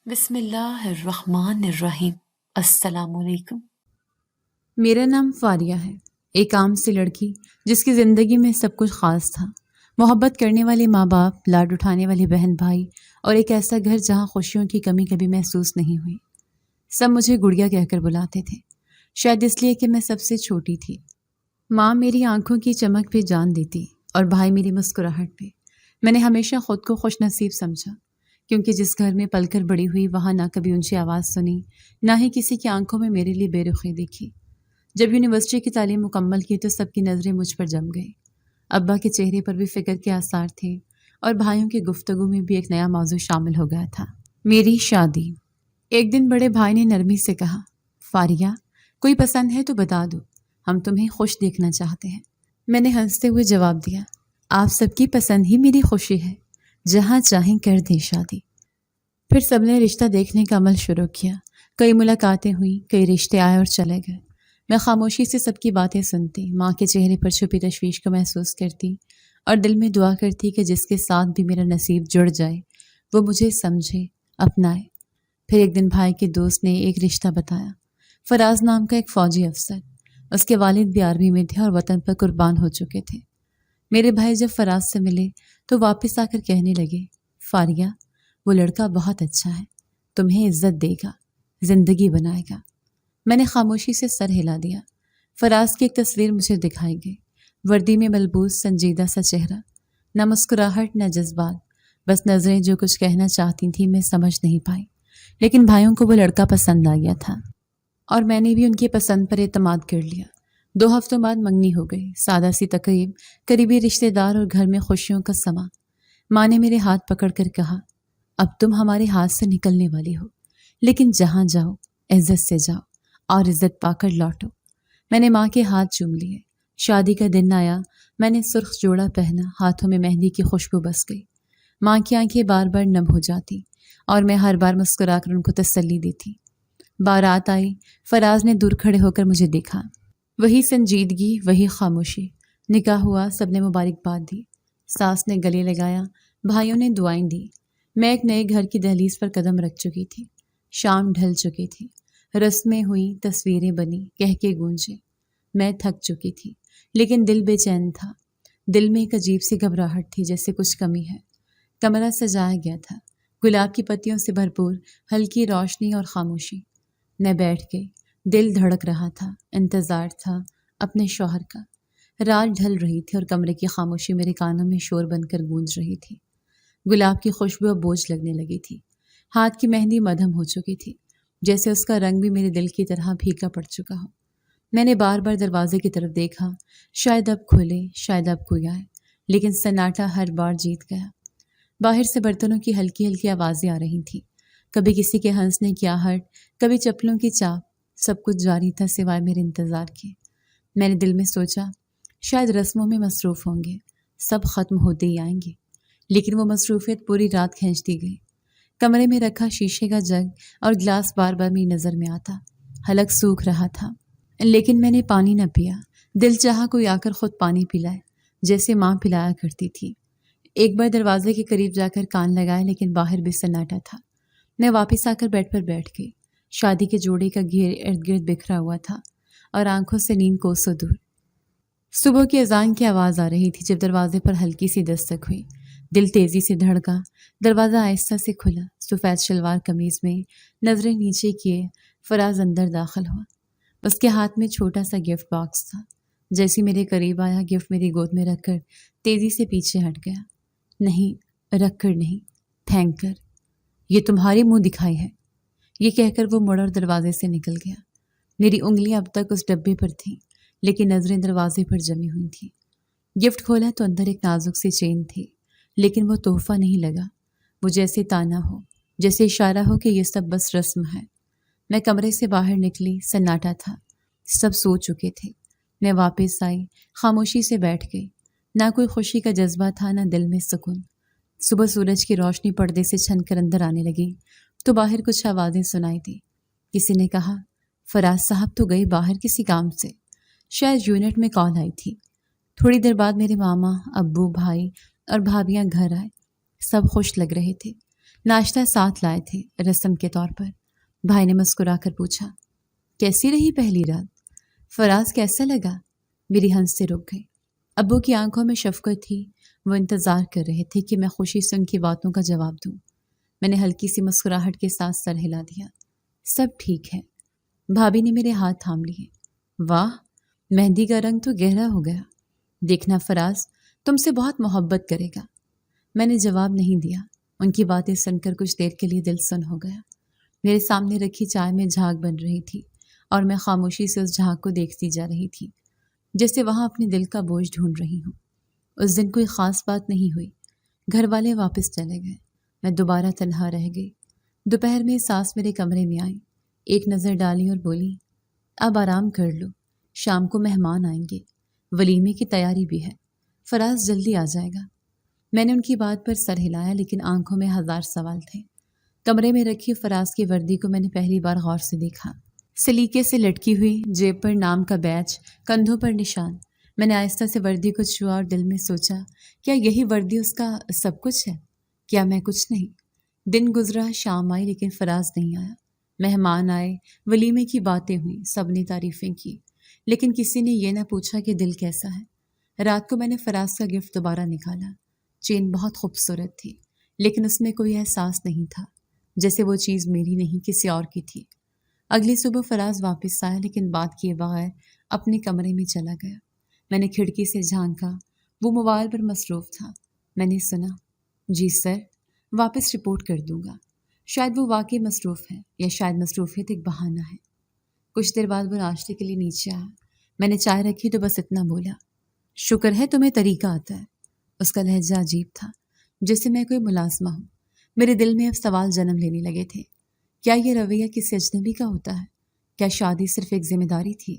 بسم اللہ الرحمن الرحیم۔ السلام علیکم۔ میرا نام فاریہ ہے، ایک عام سی لڑکی جس کی زندگی میں سب کچھ خاص تھا۔ محبت کرنے والے ماں باپ، لاڈ اٹھانے والے بہن بھائی، اور ایک ایسا گھر جہاں خوشیوں کی کمی کبھی محسوس نہیں ہوئی۔ سب مجھے گڑیا کہہ کر بلاتے تھے، شاید اس لیے کہ میں سب سے چھوٹی تھی۔ ماں میری آنکھوں کی چمک پہ جان دیتی اور بھائی میری مسکراہٹ پہ۔ میں نے ہمیشہ خود کو خوش نصیب سمجھا، کیونکہ جس گھر میں پل کر بڑی ہوئی وہاں نہ کبھی اونچی آواز سنی، نہ ہی کسی کی آنکھوں میں میرے لیے بے رخی دیکھی۔ جب یونیورسٹی کی تعلیم مکمل کی تو سب کی نظریں مجھ پر جم گئی۔ ابا کے چہرے پر بھی فکر کے آثار تھے اور بھائیوں کی گفتگو میں بھی ایک نیا موضوع شامل ہو گیا تھا، میری شادی۔ ایک دن بڑے بھائی نے نرمی سے کہا، فاریہ، کوئی پسند ہے تو بتا دو، ہم تمہیں خوش دیکھنا چاہتے ہیں۔ میں نے ہنستے ہوئے جواب دیا، آپ سب کی پسند ہی میری خوشی ہے، جہاں چاہیں کر دیں شادی۔ پھر سب نے رشتہ دیکھنے کا عمل شروع کیا۔ کئی ملاقاتیں ہوئیں، کئی رشتے آئے اور چلے گئے۔ میں خاموشی سے سب کی باتیں سنتی، ماں کے چہرے پر چھپی تشویش کو محسوس کرتی اور دل میں دعا کرتی کہ جس کے ساتھ بھی میرا نصیب جڑ جائے وہ مجھے سمجھے، اپنائے۔ پھر ایک دن بھائی کے دوست نے ایک رشتہ بتایا، فراز نام کا ایک فوجی افسر۔ اس کے والد بھی آرمی میں تھے اور وطن پر قربان ہو چکے تھے۔ میرے بھائی جب فراز سے ملے تو واپس آ کر کہنے لگے، فاریہ، وہ لڑکا بہت اچھا ہے، تمہیں عزت دے گا، زندگی بنائے گا۔ میں نے خاموشی سے سر ہلا دیا۔ فراز کی ایک تصویر مجھے دکھائی گئی، وردی میں ملبوس سنجیدہ سا چہرہ، نہ مسکراہٹ نہ جذبات، بس نظریں جو کچھ کہنا چاہتی تھیں میں سمجھ نہیں پائی۔ لیکن بھائیوں کو وہ لڑکا پسند آ گیا تھا اور میں نے بھی ان کی پسند پر اعتماد کر لیا۔ 2 ہفتوں بعد منگنی ہو گئی، سادہ سی تقریب، قریبی رشتہ دار اور گھر میں خوشیوں کا سما۔ ماں نے میرے ہاتھ پکڑ کر کہا، اب تم ہمارے ہاتھ سے نکلنے والی ہو، لیکن جہاں جاؤ عزت سے جاؤ اور عزت پا کر لوٹو۔ میں نے ماں کے ہاتھ چوم لیے۔ شادی کا دن آیا، میں نے سرخ جوڑا پہنا، ہاتھوں میں مہندی کی خوشبو بس گئی۔ ماں کی آنکھیں بار بار نم ہو جاتی اور میں ہر بار مسکرا کر ان کو تسلی دیتی۔ بارات آئی، فراز نے دور کھڑے ہو کر مجھے دیکھا، وہی سنجیدگی، وہی خاموشی۔ نکاح ہوا، سب نے مبارکباد دی، ساس نے گلے لگایا، بھائیوں نے دعائیں دی۔ میں ایک نئے گھر کی دہلیز پر قدم رکھ چکی تھی۔ شام ڈھل چکی تھی، رسمیں ہوئیں، تصویریں بنی، کہکے گونجے۔ میں تھک چکی تھی لیکن دل بے چین تھا۔ دل میں ایک عجیب سی گھبراہٹ تھی، جیسے کچھ کمی ہے۔ کمرہ سجایا گیا تھا، گلاب کی پتیوں سے بھرپور، ہلکی روشنی اور خاموشی۔ میں بیٹھ گئی، دل دھڑک رہا تھا، انتظار تھا اپنے شوہر کا۔ رات ڈھل رہی تھی اور کمرے کی خاموشی میرے کانوں میں شور بن کر گونج رہی تھی۔ گلاب کی خوشبو اب بوجھ لگنے لگی تھی، ہاتھ کی مہندی مدھم ہو چکی تھی، جیسے اس کا رنگ بھی میرے دل کی طرح پھیکا پڑ چکا ہو۔ میں نے بار بار دروازے کی طرف دیکھا، شاید اب کھلے، شاید اب کوئی آئے، لیکن سناٹا ہر بار جیت گیا۔ باہر سے برتنوں کی ہلکی ہلکی آوازیں آ رہی تھیں، کبھی کسی کے ہنسنے کی آہٹ، کبھی چپلوں کی چاپ، سب کچھ جاری تھا سوائے میرے انتظار کے۔ میں نے دل میں سوچا، شاید رسموں میں مصروف ہوں گے، سب ختم ہوتے ہی آئیں گے، لیکن وہ مصروفیت پوری رات کھینچتی گئی۔ کمرے میں رکھا شیشے کا جگ اور گلاس بار بار میری نظر میں آتا، حلق سوکھ رہا تھا، لیکن میں نے پانی نہ پیا۔ دل چاہا کوئی آ کر خود پانی پلائے، جیسے ماں پلایا کرتی تھی۔ ایک بار دروازے کے قریب جا کر کان لگائے، لیکن باہر بھی سناٹا تھا۔ میں واپس آ کر بیڈ پر بیٹھ گئی۔ شادی کے جوڑے کا گھیر ارد گرد بکھرا ہوا تھا اور آنکھوں سے نیند کوسوں دور۔ صبح کی اذان کی آواز آ رہی تھی جب دروازے پر ہلکی سی دستک ہوئی۔ دل تیزی سے دھڑکا، دروازہ آہستہ سے کھلا۔ سفید شلوار قمیض میں نظریں نیچے کیے فراز اندر داخل ہوا۔ اس کے ہاتھ میں چھوٹا سا گفٹ باکس تھا۔ جیسی میرے قریب آیا، گفٹ میری گود میں رکھ کر تیزی سے پیچھے ہٹ گیا۔ نہیں، رکھ کر نہیں، پھینک کر۔ یہ تمہاری منہ دکھائی ہے، یہ کہہ کر وہ مڑ اور دروازے سے نکل گیا۔ میری انگلیاں اب تک اس ڈبے پر تھیں، لیکن نظریں دروازے پر جمی ہوئی تھیں۔ گفٹ کھولا تو اندر ایک نازک سی چین تھی، لیکن وہ تحفہ نہیں لگا۔ وہ جیسے تانا ہو، جیسے اشارہ ہو کہ یہ سب بس رسم ہے۔ میں کمرے سے باہر نکلی، سناٹا تھا، سب سو چکے تھے۔ میں واپس آئی، خاموشی سے بیٹھ گئی۔ نہ کوئی خوشی کا جذبہ تھا، نہ دل میں سکون۔ صبح سورج کی روشنی پردے سے چھن کر اندر آنے لگی تو باہر کچھ آوازیں سنائی دی۔ کسی نے کہا، فراز صاحب تو گئے باہر کسی کام سے، شاید یونٹ میں کال آئی تھی۔ تھوڑی دیر بعد میرے ماما، ابو، بھائی اور بھابیاں گھر آئے۔ سب خوش لگ رہے تھے۔ ناشتہ ساتھ لائے تھے رسم کے طور پر۔ بھائی نے مسکرا کر پوچھا، کیسی رہی پہلی رات؟ فراز کیسا لگا؟ میری ہنس سے رک گئی۔ ابو کی آنکھوں میں شفقت تھی، وہ انتظار کر رہے تھے کہ میں خوشی سے ان کی باتوں کا جواب دوں۔ میں نے ہلکی سی مسکراہٹ کے ساتھ سر ہلا دیا۔ سب ٹھیک ہے۔ بھابھی نے میرے ہاتھ تھام لیے۔ واہ، مہندی کا رنگ تو گہرا ہو گیا۔ دیکھنا فراز تم سے بہت محبت کرے گا۔ میں نے جواب نہیں دیا۔ ان کی باتیں سن کر کچھ دیر کے لیے دل سن ہو گیا۔ میرے سامنے رکھی چائے میں جھاگ بن رہی تھی اور میں خاموشی سے اس جھاگ کو دیکھتی جا رہی تھی، جیسے وہاں اپنے دل کا بوجھ ڈھونڈ رہی ہوں۔ اس دن کوئی خاص بات نہیں ہوئی۔ گھر والے واپس چلے گئے، میں دوبارہ تنہا رہ گئی۔ دوپہر میں ساس میرے کمرے میں آئی، ایک نظر ڈالی اور بولی، اب آرام کر لو، شام کو مہمان آئیں گے، ولیمے کی تیاری بھی ہے، فراز جلدی آ جائے گا۔ میں نے ان کی بات پر سر ہلایا، لیکن آنکھوں میں ہزار سوال تھے۔ کمرے میں رکھی فراز کی وردی کو میں نے پہلی بار غور سے دیکھا۔ سلیقے سے لٹکی ہوئی، جیب پر نام کا بیج، کندھوں پر نشان۔ میں نے آہستہ سے وردی کو چھوا اور دل میں سوچا، کیا یہی وردی اس کا سب کچھ ہے؟ کیا میں کچھ نہیں؟ دن گزرا، شام آئی، لیکن فراز نہیں آیا۔ مہمان آئے، ولیمے کی باتیں ہوئیں، سب نے تعریفیں کی، لیکن کسی نے یہ نہ پوچھا کہ دل کیسا ہے۔ رات کو میں نے فراز کا گفٹ دوبارہ نکالا۔ چین بہت خوبصورت تھی، لیکن اس میں کوئی احساس نہیں تھا، جیسے وہ چیز میری نہیں کسی اور کی تھی۔ اگلی صبح فراز واپس آیا، لیکن بات کیے بغیر اپنے کمرے میں چلا گیا۔ میں نے کھڑکی سے جھانکا، وہ موبائل پر مصروف تھا۔ میں نے سنا، جی سر، واپس رپورٹ کر دوں گا۔ شاید وہ واقعی مصروف ہے، یا شاید مصروفیت ایک بہانہ ہے۔ کچھ دیر بعد وہ ناشتے کے لیے نیچے آیا۔ میں نے چائے رکھی تو بس اتنا بولا، شکر ہے تمہیں طریقہ آتا ہے۔ اس کا لہجہ عجیب تھا، جیسے میں کوئی ملازمہ ہوں۔ میرے دل میں اب سوال جنم لینے لگے تھے۔ کیا یہ رویہ کسی اجنبی کا ہوتا ہے؟ کیا شادی صرف ایک ذمہ داری تھی؟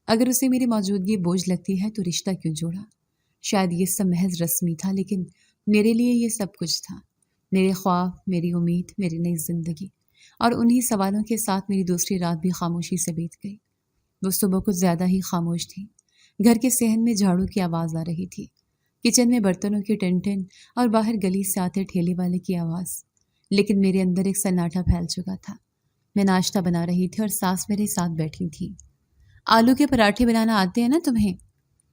اگر اسے میری موجودگی بوجھ لگتی ہے تو رشتہ کیوں جوڑا؟ شاید یہ سب محض رسمی تھا، لیکن میرے لیے یہ سب کچھ تھا۔ میرے خواب، میری امید، میری نئی زندگی، اور انہی سوالوں کے ساتھ میری دوسری رات بھی خاموشی سے بیت گئی۔ وہ صبح کچھ زیادہ ہی خاموش تھی۔ گھر کے صحن میں جھاڑو کی آواز آ رہی تھی، کچن میں برتنوں کی ٹن ٹن، اور باہر گلی سے آتے ٹھیلے والے کی آواز، لیکن میرے اندر ایک سناٹا پھیل چکا تھا۔ میں ناشتہ بنا رہی تھی اور ساس میرے ساتھ بیٹھی تھی۔ آلو کے پراٹھے بنانا آتے ہیں نا تمہیں؟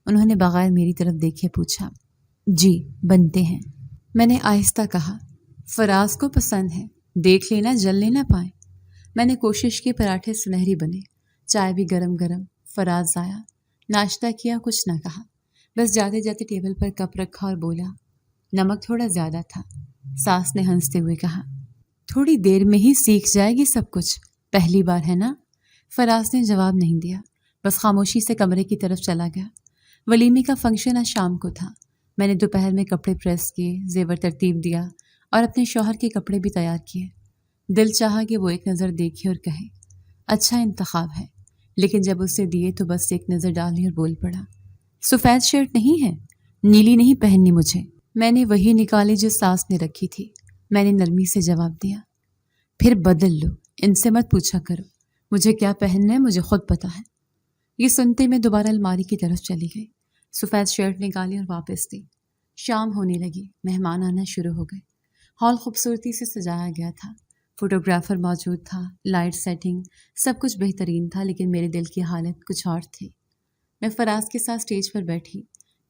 انہوں نے بغیر میری طرف دیکھے پوچھا۔ جی، بنتے ہیں، میں نے آہستہ کہا۔ فراز کو پسند ہے، دیکھ لینا جلنے نہ پائیں۔ میں نے کوشش کی، پراٹھے سنہری بنے، چائے بھی گرم گرم۔ فراز آیا، ناشتہ کیا، کچھ نہ کہا، بس جاتے جاتے ٹیبل پر کپ رکھا اور بولا، نمک تھوڑا زیادہ تھا۔ ساس نے ہنستے ہوئے کہا، تھوڑی دیر میں ہی سیکھ جائے گی سب کچھ، پہلی بار ہے نا؟ فراز نے جواب نہیں دیا، بس خاموشی سے کمرے کی طرف چلا گیا۔ ولیمے کا فنکشن آج شام کو تھا۔ میں نے دوپہر میں کپڑے پریس کیے، زیور ترتیب دیا اور اپنے شوہر کے کپڑے بھی تیار کیے۔ دل چاہا کہ وہ ایک نظر دیکھے اور کہے، اچھا انتخاب ہے، لیکن جب اسے دیے تو بس ایک نظر ڈالی اور بول پڑا، سفید شرٹ نہیں ہے، نیلی نہیں پہننی مجھے۔ میں نے وہی نکالی جو ساس نے رکھی تھی۔ میں نے نرمی سے جواب دیا، پھر بدل لو، ان سے مت پوچھا کرو، مجھے کیا پہننا ہے مجھے خود پتا ہے۔ یہ سنتے میں دوبارہ الماری کی طرف چلی گئی، سفید شرٹ نکالی اور واپس دی۔ شام ہونے لگی، مہمان آنا شروع ہو گئے۔ ہال خوبصورتی سے سجایا گیا تھا، فوٹوگرافر موجود تھا، لائٹ سیٹنگ، سب کچھ بہترین تھا، لیکن میرے دل کی حالت کچھ اور تھی۔ میں فراز کے ساتھ اسٹیج پر بیٹھی،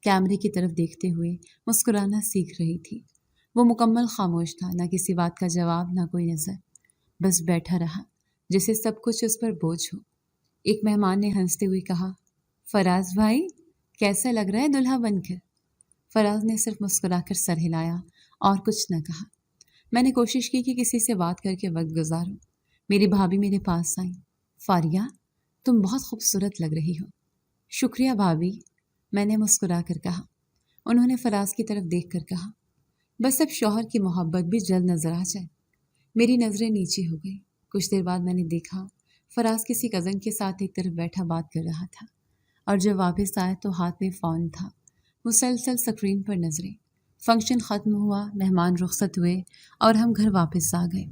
کیمرے کی طرف دیکھتے ہوئے مسکرانا سیکھ رہی تھی۔ وہ مکمل خاموش تھا، نہ کسی بات کا جواب، نہ کوئی نظر، بس بیٹھا رہا جیسے سب کچھ اس پر بوجھ ہو۔ ایک مہمان نے ہنستے ہوئے کہا، فراز بھائی، کیسا لگ رہا ہے دلہا بن کر؟ فراز نے صرف مسکرا کر سر ہلایا اور کچھ نہ کہا۔ میں نے کوشش کی کہ کسی سے بات کر کے وقت گزاروں۔ میری بھابھی میرے پاس آئیں۔ فاریہ، تم بہت خوبصورت لگ رہی ہو۔ شکریہ بھابھی، میں نے مسکرا کر کہا۔ انہوں نے فراز کی طرف دیکھ کر کہا، بس اب شوہر کی محبت بھی جلد نظر آ جائے۔ میری نظریں نیچے ہو گئی۔ کچھ دیر بعد میں نے دیکھا فراز کسی کزن کے ساتھ ایک طرف بیٹھا بات کر رہا تھا، اور جب واپس آیا تو ہاتھ میں فون تھا، مسلسل اسکرین پر نظریں۔ فنکشن ختم ہوا، مہمان رخصت ہوئے اور ہم گھر واپس آ گئے۔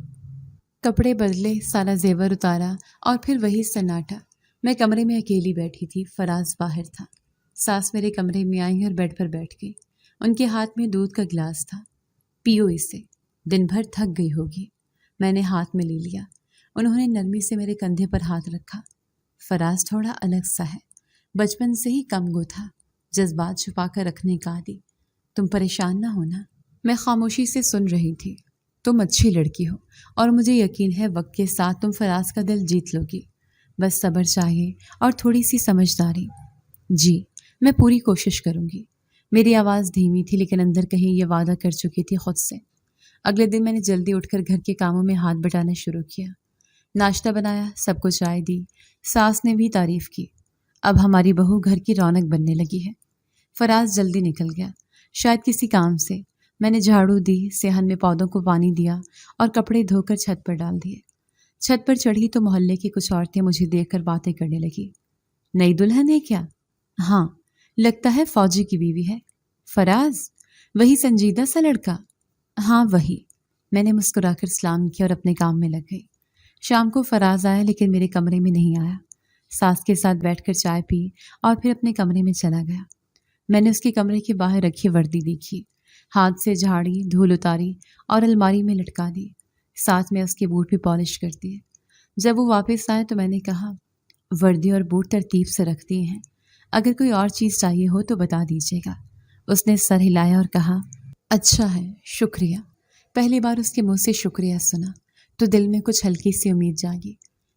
کپڑے بدلے، سارا زیور اتارا اور پھر وہی سناٹا۔ میں کمرے میں اکیلی بیٹھی تھی، فراز باہر تھا۔ ساس میرے کمرے میں آئی اور بیڈ پر بیٹھ گئی۔ ان کے ہاتھ میں دودھ کا گلاس تھا۔ پیو اسے، دن بھر تھک گئی ہوگی۔ میں نے ہاتھ میں لے لیا۔ انہوں نے نرمی سے میرے کندھے پر ہاتھ رکھا۔ فراز تھوڑا الگ سا ہے، بچپن سے ہی کم گو تھا، جذبات چھپا کر رکھنے کا عادی۔ تم پریشان نہ ہونا۔ میں خاموشی سے سن رہی تھی۔ تم اچھی لڑکی ہو اور مجھے یقین ہے وقت کے ساتھ تم فراز کا دل جیت لو گی۔ بس صبر چاہیے اور تھوڑی سی سمجھداری۔ جی، میں پوری کوشش کروں گی۔ میری آواز دھیمی تھی لیکن اندر کہیں یہ وعدہ کر چکی تھی خود سے۔ اگلے دن میں نے جلدی اٹھ کر گھر کے کاموں میں ہاتھ بٹانا شروع کیا۔ ناشتہ بنایا، سب کو چائے دی، ساس نے بھی تعریف کی۔ اب ہماری بہو گھر کی رونق بننے لگی ہے۔ فراز جلدی نکل گیا، شاید کسی کام سے۔ میں نے جھاڑو دی، صحن میں پودوں کو پانی دیا اور کپڑے دھو کر چھت پر ڈال دیے۔ چھت پر چڑھی تو محلے کی کچھ عورتیں مجھے دیکھ کر باتیں کرنے لگی۔ نئی دلہن ہے کیا؟ ہاں، لگتا ہے فوجی کی بیوی ہے۔ فراز، وہی سنجیدہ سا لڑکا؟ ہاں وہی۔ میں نے مسکرا کر سلام کیا اور اپنے کام میں لگ گئی۔ شام کو فراز آیا لیکن میرے کمرے میں نہیں آیا۔ ساس کے ساتھ بیٹھ کر چائے پی اور پھر اپنے کمرے میں چلا گیا۔ میں نے اس کے کمرے کے باہر رکھی وردی دیکھی، ہاتھ سے جھاڑی، دھول اتاری اور الماری میں لٹکا دی۔ ساتھ میں اس کے بوٹ بھی پالش کر دیے۔ جب وہ واپس آئے تو میں نے کہا، وردی اور بوٹ ترتیب سے رکھ دیے ہیں، اگر کوئی اور چیز چاہیے ہو تو بتا دیجیے گا۔ اس نے سر ہلایا اور کہا، اچھا ہے، شکریہ۔ پہلی بار اس کے منہ سے شکریہ سنا تو دل میں کچھ ہلکی سی امید جاگی۔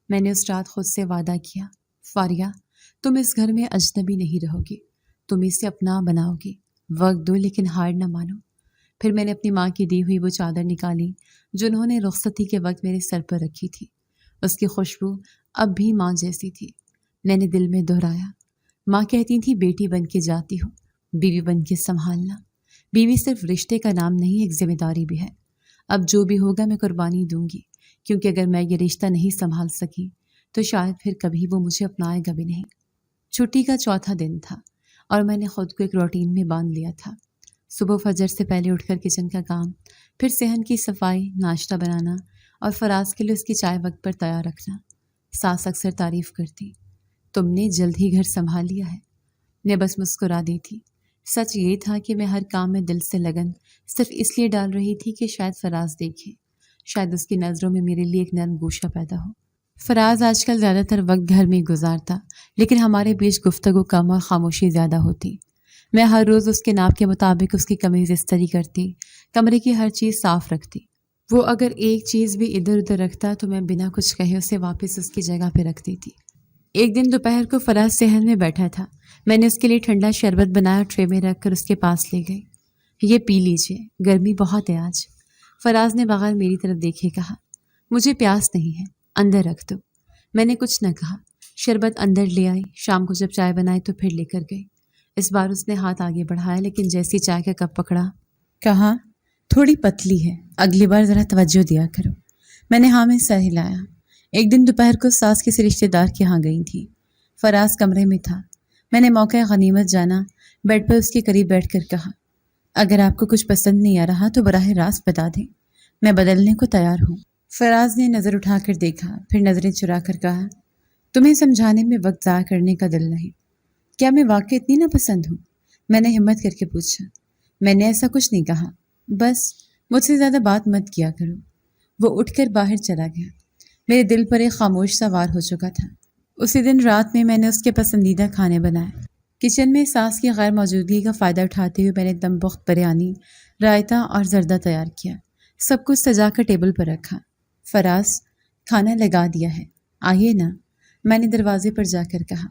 میں نے اس رات خود سے وعدہ کیا، فاریہ، تم اس گھر میں اجنبی نہیں رہو گی، تم اسے اپنا بناؤ گی۔ وقت دو لیکن ہار نہ مانو۔ پھر میں نے اپنی ماں کی دی ہوئی وہ چادر نکالی جو انہوں نے رخصتی کے وقت میرے سر پر رکھی تھی۔ اس کی خوشبو اب بھی ماں جیسی تھی۔ میں نے دل میں دہرایا، ماں کہتی تھی بیٹی بن کے جاتی ہو، بیوی بن کے سنبھالنا۔ بیوی صرف رشتے کا نام نہیں، ایک ذمہ داری بھی ہے۔ اب جو بھی ہوگا میں قربانی دوں گی، کیونکہ اگر میں یہ رشتہ نہیں سنبھال سکی تو شاید پھر کبھی وہ مجھے اپنائے گا بھی نہیں۔ چھٹی کا چوتھا دن تھا اور میں نے خود کو ایک روٹین میں باندھ لیا تھا۔ صبح فجر سے پہلے اٹھ کر کچن کا کام، پھر صحن کی صفائی، ناشتہ بنانا اور فراز کے لیے اس کی چائے وقت پر تیار رکھنا۔ ساس اکثر تعریف کرتی، تم نے جلد ہی گھر سنبھال لیا ہے۔ میں بس مسکرا دی تھی۔ سچ یہ تھا کہ میں ہر کام میں دل سے لگن صرف اس لیے ڈال رہی تھی کہ شاید فراز دیکھے، شاید اس کی نظروں میں میرے لیے ایک نرم گوشہ پیدا ہو۔ فراز آج کل زیادہ تر وقت گھر میں گزارتا، لیکن ہمارے بیچ گفتگو کم اور خاموشی زیادہ ہوتی۔ میں ہر روز اس کے ناپ کے مطابق اس کی قمیض استری کرتی، کمرے کی ہر چیز صاف رکھتی۔ وہ اگر ایک چیز بھی ادھر ادھر رکھتا تو میں بنا کچھ کہے اسے واپس اس کی جگہ پہ رکھ دیتی۔ ایک دن دوپہر کو فراز صحن میں بیٹھا تھا۔ میں نے اس کے لیے ٹھنڈا شربت بنایا، ٹرے میں رکھ کر اس کے پاس لے گئی۔ یہ پی لیجئے، گرمی بہت ہے آج۔ فراز نے بغیر میری طرف دیکھے کہا، مجھے پیاس نہیں ہے، اندر رکھ دو۔ میں نے کچھ نہ کہا، شربت اندر لے آئی۔ شام کو جب چائے بنائی تو پھر لے کر گئی۔ اس بار اس نے ہاتھ آگے بڑھایا لیکن جیسی چائے کا کپ پکڑا، کہا، تھوڑی پتلی ہے، اگلی بار ذرا توجہ دیا کرو۔ میں نے ہاں میں سر ہلایا۔ ایک دن دوپہر کو ساس کسی رشتے دار کے ہاں گئی تھی۔ فراز کمرے میں تھا۔ میں نے موقع غنیمت جانا، بیڈ پر اس کے قریب بیٹھ کر کہا، اگر آپ کو کچھ پسند نہیں آ رہا تو براہ راست بتا دیں، میں بدلنے کو تیار ہوں۔ فراز نے نظر اٹھا کر دیکھا، پھر نظریں چرا کر کہا، تمہیں سمجھانے میں وقت ضائع کرنے کا دل نہیں۔ کیا میں واقعی اتنی ناپسند ہوں؟ میں نے ہمت کر کے پوچھا۔ میں نے ایسا کچھ نہیں کہا، بس مجھ سے زیادہ بات مت کیا کرو۔ وہ اٹھ کر باہر چلا گیا۔ میرے دل پر ایک خاموش سا وار ہو چکا تھا۔ اسی دن رات میں نے اس کے پسندیدہ کھانے بنائے۔ کچن میں ساس کی غیر موجودگی کا فائدہ اٹھاتے ہوئے میں نے دم بخت بریانی، رائتا اور زردہ تیار کیا۔ سب کچھ سجا کر ٹیبل پر رکھا۔ فراز، کھانا لگا دیا ہے، آئیے نا، میں نے دروازے پر جا کر کہا۔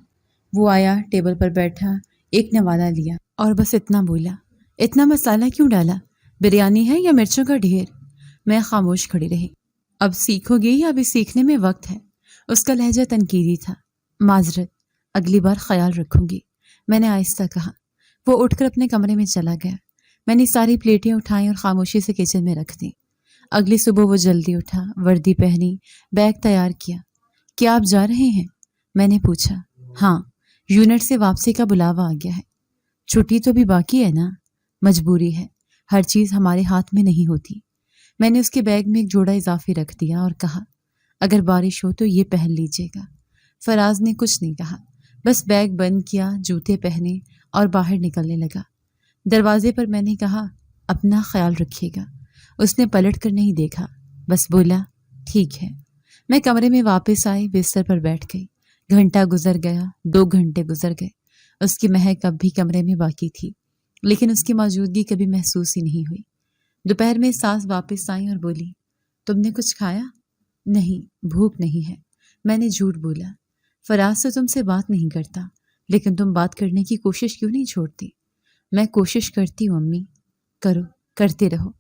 وہ آیا، ٹیبل پر بیٹھا، ایک نوالا لیا اور بس اتنا بولا، اتنا مسالہ کیوں ڈالا؟ بریانی ہے یا مرچوں کا ڈھیر؟ میں خاموش کھڑی رہی۔ اب سیکھو گے یا ابھی سیکھنے میں وقت ہے؟ اس کا لہجہ تنقیدی تھا۔ معذرت، اگلی بار خیال رکھوں گی، میں نے آہستہ کہا۔ وہ اٹھ کر اپنے کمرے میں چلا گیا۔ میں نے ساری پلیٹیں اٹھائیں اور خاموشی سے کچن میں رکھ دیں۔ اگلی صبح وہ جلدی اٹھا، وردی پہنی، بیگ تیار کیا۔ کیا آپ جا رہے ہیں؟ میں نے پوچھا۔ ہاں، یونٹ سے واپسی کا بلاوا آ گیا ہے۔ چھٹی تو بھی باقی ہے نا؟ مجبوری ہے، ہر چیز ہمارے ہاتھ میں نہیں ہوتی۔ میں نے اس کے بیگ میں ایک جوڑا اضافی رکھ دیا اور کہا، اگر بارش ہو تو یہ پہن لیجیے گا۔ فراز نے کچھ نہیں کہا، بس بیگ بند کیا، جوتے پہنے اور باہر نکلنے لگا۔ دروازے پر میں نے کہا، اپنا خیال رکھیے گا۔ اس نے پلٹ کر نہیں دیکھا، بس بولا ٹھیک ہے۔ میں کمرے میں واپس آئی، بستر پر بیٹھ گئی۔ گھنٹہ گزر گیا، 2 گھنٹے گزر گئے، اس کی مہک اب بھی کمرے میں باقی تھی، لیکن اس کی موجودگی کبھی محسوس ہی نہیں ہوئی۔ دوپہر میں ساس واپس آئیں اور بولی تم نے کچھ کھایا؟ نہیں، بھوک نہیں ہے، میں نے جھوٹ بولا۔ فراز تو تم سے بات نہیں کرتا، لیکن تم بات کرنے کی کوشش کیوں نہیں چھوڑتی؟ میں کوشش کرتی ہوں امی۔ کرو، کرتے رہو،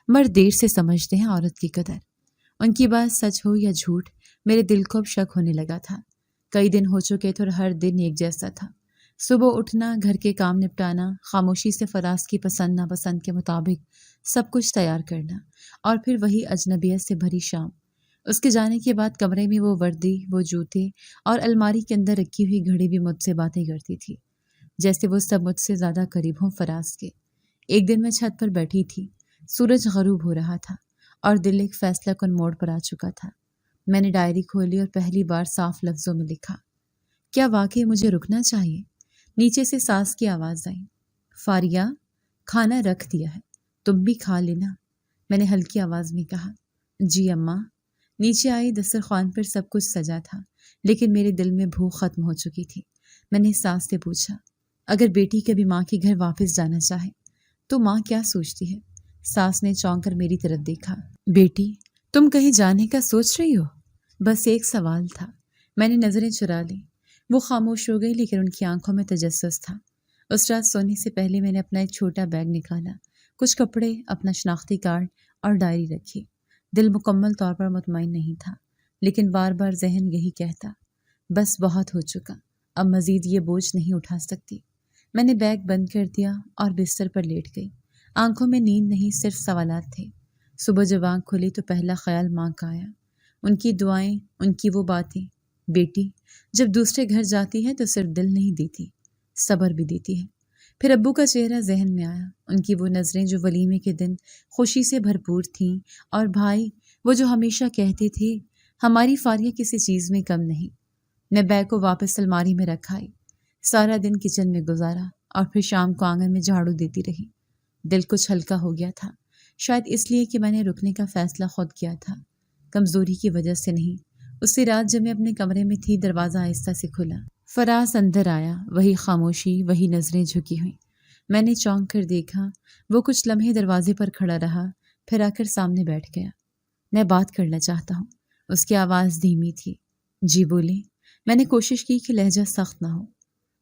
مرد دیر سے سمجھتے ہیں عورت کی قدر۔ ان کی بات سچ ہو یا جھوٹ، میرے دل کو اب شک ہونے لگا تھا۔ کئی دن ہو چکے تھے اور ہر دن ایک جیسا تھا۔ صبح اٹھنا، گھر کے کام نپٹانا، خاموشی سے فراز کی پسند ناپسند کے مطابق سب کچھ تیار کرنا، اور پھر وہی اجنبیت سے بھری شام۔ اس کے جانے کے بعد کمرے میں وہ وردی، وہ جوتے اور الماری کے اندر رکھی ہوئی گھڑی بھی مجھ سے باتیں کرتی تھی، جیسے وہ سب مجھ سے زیادہ قریب ہوں فراز کے۔ ایک دن میں چھت پر بیٹھی تھی، سورج غروب ہو رہا تھا اور دل ایک فیصلہ کن موڑ پر آ چکا تھا۔ میں نے ڈائری کھولی اور پہلی بار صاف لفظوں میں لکھا، کیا واقعی مجھے رکنا چاہیے؟ نیچے سے ساس کی آواز آئی، فاریہ، کھانا رکھ دیا ہے، تم بھی کھا لینا۔ میں نے ہلکی آواز میں کہا، جی اماں۔ نیچے آئی، دسترخوان پر سب کچھ سجا تھا، لیکن میرے دل میں بھوک ختم ہو چکی تھی۔ میں نے ساس سے پوچھا، اگر بیٹی کبھی ماں کے گھر واپس جانا چاہے تو ماں کیا سوچتی ہے؟ ساس نے چونک کر میری طرف دیکھا، بیٹی تم کہیں جانے کا سوچ رہی ہو؟ بس ایک سوال تھا۔ میں نے نظریں چرا لی۔ وہ خاموش ہو گئی، لیکن ان کی آنکھوں میں تجسس تھا۔ اس رات سونے سے پہلے میں نے اپنا ایک چھوٹا بیگ نکالا، کچھ کپڑے، اپنا شناختی کارڈ اور ڈائری رکھی۔ دل مکمل طور پر مطمئن نہیں تھا، لیکن بار بار ذہن یہی کہتا، بس بہت ہو چکا، اب مزید یہ بوجھ نہیں اٹھا سکتی۔ میں نے بیگ بند کر دیا اور بستر پر لیٹ گئی۔ آنکھوں میں نیند نہیں، صرف سوالات تھے۔ صبح جب آنکھ کھلی تو پہلا خیال ماں کا آیا، ان کی دعائیں، ان کی وہ باتیں، بیٹی جب دوسرے گھر جاتی ہے تو صرف دل نہیں دیتی، صبر بھی دیتی ہے۔ پھر ابو کا چہرہ ذہن میں آیا، ان کی وہ نظریں جو ولیمے کے دن خوشی سے بھرپور تھیں، اور بھائی وہ جو ہمیشہ کہتے تھے ہماری فاریہ کسی چیز میں کم نہیں۔ میں بیگ کو واپس الماری میں رکھائی، سارا دن کچن میں گزارا اور پھر شام کو آنگن میں جھاڑو دیتی رہی۔ دل کچھ ہلکا ہو گیا تھا، شاید اس لیے کہ میں نے رکنے کا فیصلہ خود کیا تھا، کمزوری کی وجہ سے نہیں۔ اسی رات جب میں اپنے کمرے میں تھی، دروازہ آہستہ سے کھلا۔ فراز اندر آیا، وہی خاموشی، وہی نظریں جھکی ہوئی۔ میں نے چونک کر دیکھا، وہ کچھ لمحے دروازے پر کھڑا رہا، پھر آ کر سامنے بیٹھ گیا۔ میں بات کرنا چاہتا ہوں، اس کی آواز دھیمی تھی۔ جی بولے۔ میں نے کوشش کی کہ لہجہ سخت نہ ہو۔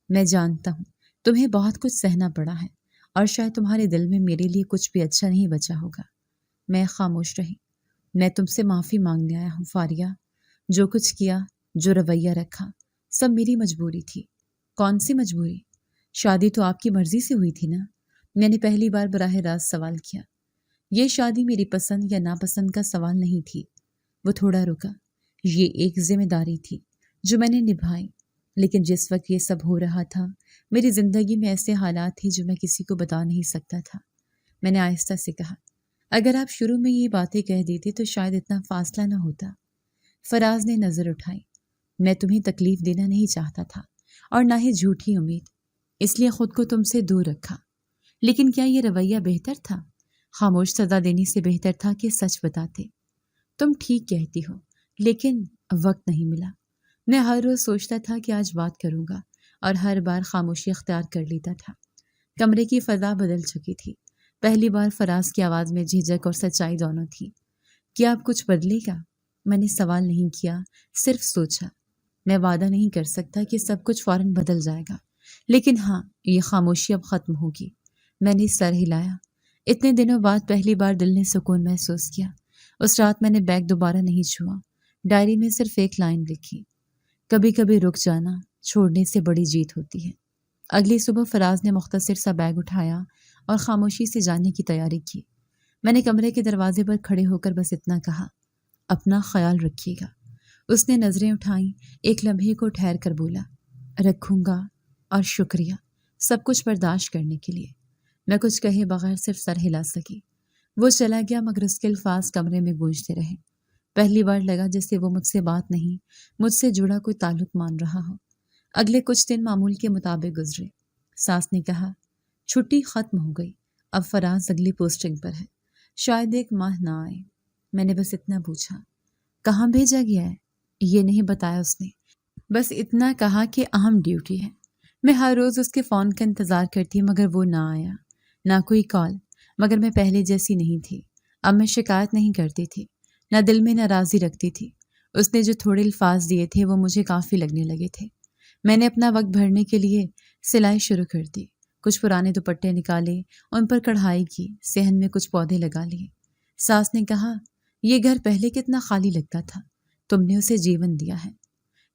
میں جانتا ہوں تمہیں بہت کچھ سہنا پڑا ہے، اور شاید تمہارے دل میں میرے لیے کچھ بھی اچھا نہیں بچا ہوگا۔ میں خاموش رہی۔ میں تم سے معافی مانگنے آیا ہوں فاریہ، جو کچھ کیا، جو رویہ رکھا، سب میری مجبوری تھی۔ کون سی مجبوری؟ شادی تو آپ کی مرضی سے ہوئی تھی نا؟ میں نے پہلی بار براہ راست سوال کیا۔ یہ شادی میری پسند یا ناپسند کا سوال نہیں تھی۔ وہ تھوڑا رکا۔ یہ ایک ذمہ داری تھی جو میں نے نبھائی، لیکن جس وقت یہ سب ہو رہا تھا میری زندگی میں ایسے حالات تھے جو میں کسی کو بتا نہیں سکتا تھا۔ میں نے آہستہ سے کہا، اگر آپ شروع میں یہ باتیں کہہ دیتے تو شاید اتنا فاصلہ نہ ہوتا۔ فراز نے نظر اٹھائی۔ میں تمہیں تکلیف دینا نہیں چاہتا تھا، اور نہ ہی جھوٹی امید، اس لیے خود کو تم سے دور رکھا۔ لیکن کیا یہ رویہ بہتر تھا؟ خاموش سزا دینے سے بہتر تھا کہ سچ بتاتے۔ تم ٹھیک کہتی ہو، لیکن وقت نہیں ملا۔ میں ہر روز سوچتا تھا کہ آج بات کروں گا، اور ہر بار خاموشی اختیار کر لیتا تھا۔ کمرے کی فضا بدل چکی تھی۔ پہلی بار فراز کی آواز میں جھجک اور سچائی دونوں تھی۔ کیا اب کچھ بدلے گا؟ میں نے سوال نہیں کیا، صرف سوچا۔ میں وعدہ نہیں کر سکتا کہ سب کچھ فوراً بدل جائے گا، لیکن ہاں، یہ خاموشی اب ختم ہوگی۔ میں نے سر ہلایا۔ اتنے دنوں بعد پہلی بار دل نے سکون محسوس کیا۔ اس رات میں نے بیگ دوبارہ نہیں چھوا۔ ڈائری میں صرف ایک لائن لکھی، کبھی کبھی رک جانا چھوڑنے سے بڑی جیت ہوتی ہے۔ اگلی صبح فراز نے مختصر سا بیگ اٹھایا اور خاموشی سے جانے کی تیاری کی۔ میں نے کمرے کے دروازے پر کھڑے ہو کر بس اتنا کہا، اپنا خیال رکھیے گا۔ اس نے نظریں اٹھائیں، ایک لمحے کو ٹھہر کر بولا، رکھوں گا، اور شکریہ سب کچھ برداشت کرنے کے لیے۔ میں کچھ کہے بغیر صرف سر ہلا سکی۔ وہ چلا گیا، مگر اس کے الفاظ کمرے میں گونجتے رہے۔ پہلی بار لگا جیسے وہ مجھ سے بات نہیں، مجھ سے جڑا کوئی تعلق مان رہا ہو۔ اگلے کچھ دن معمول کے مطابق گزرے۔ ساس نے کہا، چھٹی ختم ہو گئی، اب فراز اگلی پوسٹنگ پر ہے۔ شاید 1 ماہ نہ آئے۔ میں نے بس اتنا پوچھا، کہاں بھیجا گیا ہے؟ یہ نہیں بتایا اس نے، بس اتنا کہا کہ اہم ڈیوٹی ہے۔ میں ہر روز اس کے فون کا انتظار کرتی مگر وہ نہ آیا، نہ کوئی کال۔ مگر میں پہلے جیسی نہیں تھی۔ اب میں شکایت نہیں کرتی تھی، نہ دل میں ناراضی رکھتی تھی۔ اس نے جو تھوڑے الفاظ دیے تھے وہ مجھے کافی لگنے لگے تھے۔ میں نے اپنا وقت بھرنے کے لیے سلائی شروع کر دی۔ کچھ پرانے دوپٹے نکالے، ان پر کڑھائی کی، صحن میں کچھ پودے لگا لیے۔ ساس نے کہا، یہ گھر پہلے کتنا خالی لگتا تھا، تم نے اسے جیون دیا ہے۔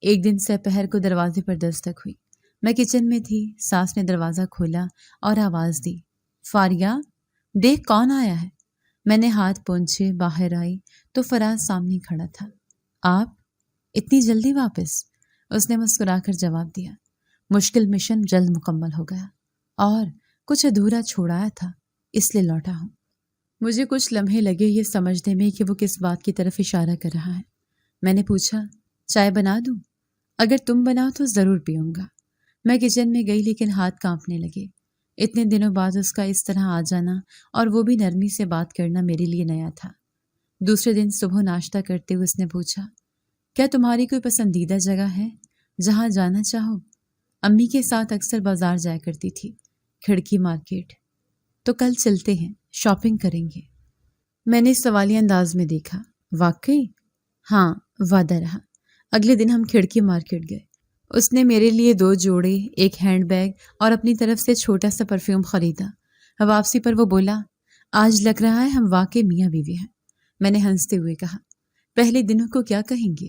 ایک دن سپہر کو دروازے پر دستک ہوئی۔ میں کچن میں تھی، ساس نے دروازہ کھولا اور آواز دی، فاریہ، دیکھ کون آیا ہے۔ میں نے ہاتھ پونچھے باہر آئی تو فراز سامنے کھڑا تھا۔ آپ اتنی جلدی واپس؟ اس نے مسکرا کر جواب دیا، مشکل مشن جلد مکمل ہو گیا اور کچھ ادھورا چھوڑایا تھا، اس لیے لوٹا ہوں۔ مجھے کچھ لمحے لگے یہ سمجھنے میں کہ وہ کس بات کی طرف اشارہ کر رہا ہے۔ میں نے پوچھا، چائے بنا دوں؟ اگر تم بناؤ تو ضرور پیوں گا۔ میں کچن میں گئی لیکن ہاتھ کانپنے لگے۔ اتنے دنوں بعد اس کا اس طرح آ جانا اور وہ بھی نرمی سے بات کرنا میرے لیے نیا تھا۔ دوسرے دن صبح ناشتہ کرتے ہوئے اس نے پوچھا، کیا تمہاری کوئی پسندیدہ جگہ ہے جہاں جانا چاہو؟ امی کے ساتھ اکثر بازار جایا کرتی تھی، کھڑکی مارکیٹ۔ تو کل چلتے ہیں، شاپنگ کریں گے۔ میں نے سوالیہ انداز میں دیکھا، واقعی؟ ہاں، وعدہ رہا۔ اگلے دن ہم کھڑکی مارکیٹ گئے۔ اس نے میرے لیے 2 جوڑے، ایک ہینڈ بیگ اور اپنی طرف سے چھوٹا سا پرفیوم خریدا۔ واپسی پر وہ بولا، آج لگ رہا ہے ہم واقعی میاں بیوی ہیں۔ میں نے ہنستے ہوئے کہا، پہلے دنوں کو کیا کہیں گے؟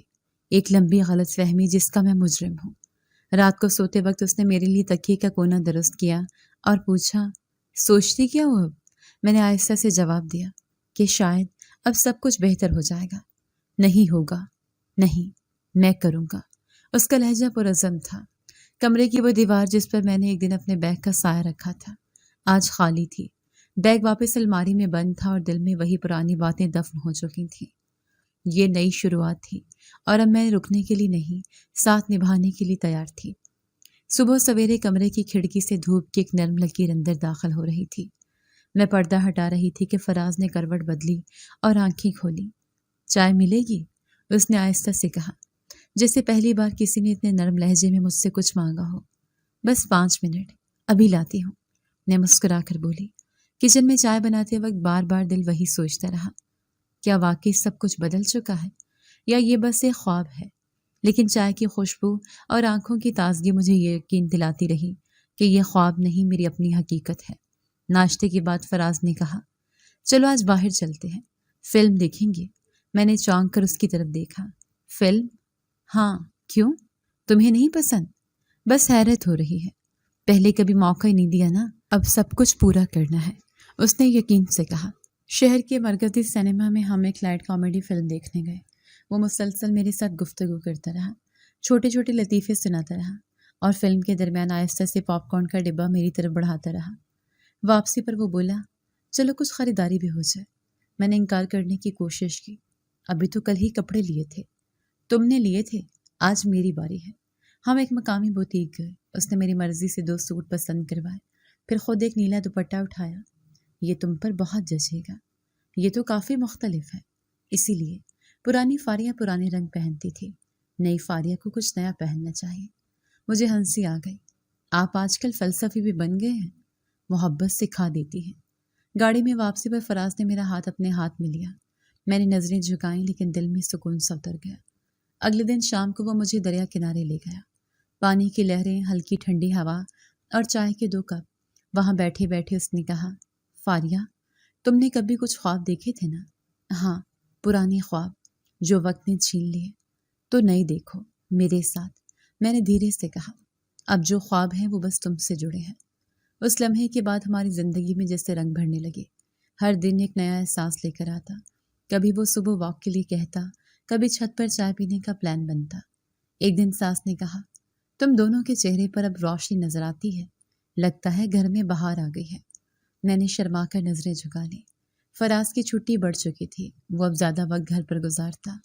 ایک لمبی غلط فہمی جس کا میں مجرم ہوں۔ رات کو سوتے وقت اس نے میرے لیے تکیے کا کونا درست کیا اور پوچھا، سوچتی کیا ہو اب؟ میں نے آہستہ سے جواب دیا کہ شاید اب سب کچھ بہتر ہو جائے گا۔ نہیں ہوگا، نہیں، میں کروں گا۔ اس کا لہجہ پرعزم تھا۔ کمرے کی وہ دیوار جس پر میں نے ایک دن اپنے بیگ کا سایہ رکھا تھا آج خالی تھی۔ بیگ واپس الماری میں بند تھا اور دل میں وہی پرانی باتیں دفن ہو چکی تھیں۔ یہ نئی شروعات تھی اور اب میں رکنے کے لیے نہیں، ساتھ نبھانے کے لیے تیار تھی۔ صبح سویرے کمرے کی کھڑکی سے دھوپ کی ایک نرم لکیر اندر داخل ہو رہی تھی۔ میں پردہ ہٹا رہی تھی کہ فراز نے کروٹ بدلی اور آنکھیں کھولی۔ چائے ملے گی؟ اس نے آہستہ سے کہا، جیسے پہلی بار کسی نے اتنے نرم لہجے میں مجھ سے کچھ مانگا ہو۔ بس 5 منٹ، ابھی لاتی ہوں، میں مسکرا کر بولی۔ کچن میں چائے بناتے وقت بار بار دل وہی سوچتا رہا، کیا واقعی سب کچھ بدل چکا ہے یا یہ بس ایک خواب ہے؟ لیکن چائے کی خوشبو اور آنکھوں کی تازگی مجھے یہ یقین دلاتی رہی کہ یہ خواب نہیں، میری اپنی حقیقت ہے۔ ناشتے کے بعد فراز نے کہا، چلو آج باہر چلتے ہیں، فلم دیکھیں گے۔ میں نے چونک کر اس کی طرف دیکھا۔ فلم؟ ہاں، کیوں؟ تمہیں نہیں پسند؟ بس حیرت ہو رہی ہے، پہلے کبھی موقع ہی نہیں دیا نا، اب سب کچھ پورا کرنا ہے، اس نے یقین سے کہا۔ شہر کے مرکزی سینما میں ہم ایک لائٹ کامیڈی فلم دیکھنے گئے۔ وہ مسلسل میرے ساتھ گفتگو کرتا رہا، چھوٹے چھوٹے لطیفے سناتا رہا اور فلم کے درمیان آہستہ سے پاپ کارن کا ڈبہ میری طرف بڑھاتا رہا۔ واپسی پر وہ بولا، چلو کچھ خریداری بھی ہو جائے۔ میں نے انکار کرنے کی کوشش کی، ابھی تو کل ہی کپڑے لیے تھے۔ تم نے لیے تھے، آج میری باری ہے۔ ہم ایک مقامی بوتیک گئے، اس نے میری مرضی سے 2 سوٹ پسند کروائے، پھر خود ایک نیلا دوپٹہ اٹھایا۔ یہ تم پر بہت جچے گا، یہ تو کافی مختلف ہے۔ اسی لیے پرانی فاریہ پرانے رنگ پہنتی تھی، نئی فاریہ کو کچھ نیا پہننا چاہیے۔ مجھے ہنسی آ گئی، آپ آج کل فلسفی بھی بن گئے ہیں، محبت سکھا دیتی ہے۔ گاڑی میں واپسی پر فراز نے میرا ہاتھ اپنے ہاتھ میں لیا۔ میں نے نظریں جھکائیں لیکن دل میں سکون سا اتر گیا۔ اگلے دن شام کو وہ مجھے دریا کنارے لے گیا۔ پانی کی لہریں، ہلکی ٹھنڈی ہوا اور چائے کے 2 کپ۔ وہاں بیٹھے بیٹھے اس نے کہا، فاریہ، تم نے کبھی کچھ خواب دیکھے تھے نا؟ ہاں، پرانے خواب جو وقت نے چھین لیے۔ تو نئے دیکھو میرے ساتھ، میں نے دھیرے سے کہا۔ اب جو خواب ہیں وہ بس تم سے جڑے ہیں۔ اس لمحے کے بعد ہماری زندگی میں جیسے رنگ بھرنے لگے۔ ہر دن ایک نیا احساس لے کر آتا۔ کبھی وہ صبح واک کے لیے کہتا، کبھی چھت پر چائے پینے کا پلان بنتا۔ ایک دن ساس نے کہا، تم دونوں کے چہرے پر اب روشنی نظر آتی ہے، لگتا ہے گھر میں بہار آ گئی ہے۔ میں نے شرما کر نظریں جھکا لی۔ فراز کی چھٹی بڑھ چکی تھی، وہ اب زیادہ وقت گھر پر گزارتا،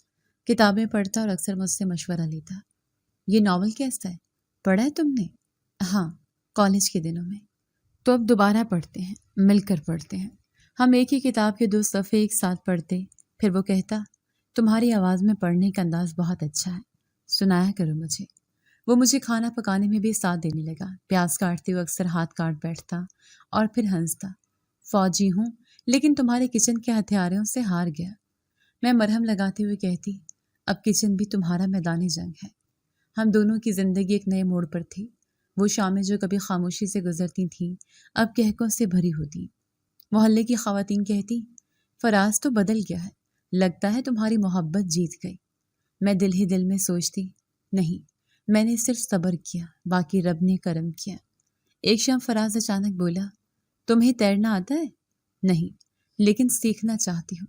کتابیں پڑھتا اور اکثر مجھ سے مشورہ لیتا۔ یہ ناول کیسا ہے؟ پڑھا ہے تم نے؟ ہاں، کالج کے دنوں میں۔ تو اب دوبارہ پڑھتے ہیں، مل کر پڑھتے ہیں۔ ہم ایک ہی کتاب کے 2 صفحے ایک ساتھ پڑھتے، پھر وہ کہتا تمہاری آواز میں پڑھنے کا انداز بہت اچھا ہے، سنایا کرو مجھے۔ وہ مجھے کھانا پکانے میں بھی ساتھ دینے لگا، پیاز کاٹتے ہوئے اکثر ہاتھ کاٹ بیٹھتا اور پھر ہنستا۔ فوجی ہوں لیکن تمہارے کچن کے ہتھیاروں سے ہار گیا۔ میں مرہم لگاتے ہوئے کہتی اب کچن بھی تمہارا میدان جنگ ہے۔ ہم دونوں کی زندگی ایک نئے موڑ پر تھی۔ وہ شامیں جو کبھی خاموشی سے گزرتی تھیں اب کہکوں سے بھری ہوتی۔ محلے کی خواتین کہتی فراز تو بدل گیا ہے، لگتا ہے تمہاری محبت جیت گئی۔ میں دل ہی دل میں سوچتی نہیں، میں نے صرف صبر کیا، باقی رب نے کرم کیا۔ ایک شام فراز اچانک بولا تمہیں تیرنا آتا ہے؟ نہیں، لیکن سیکھنا چاہتی ہوں،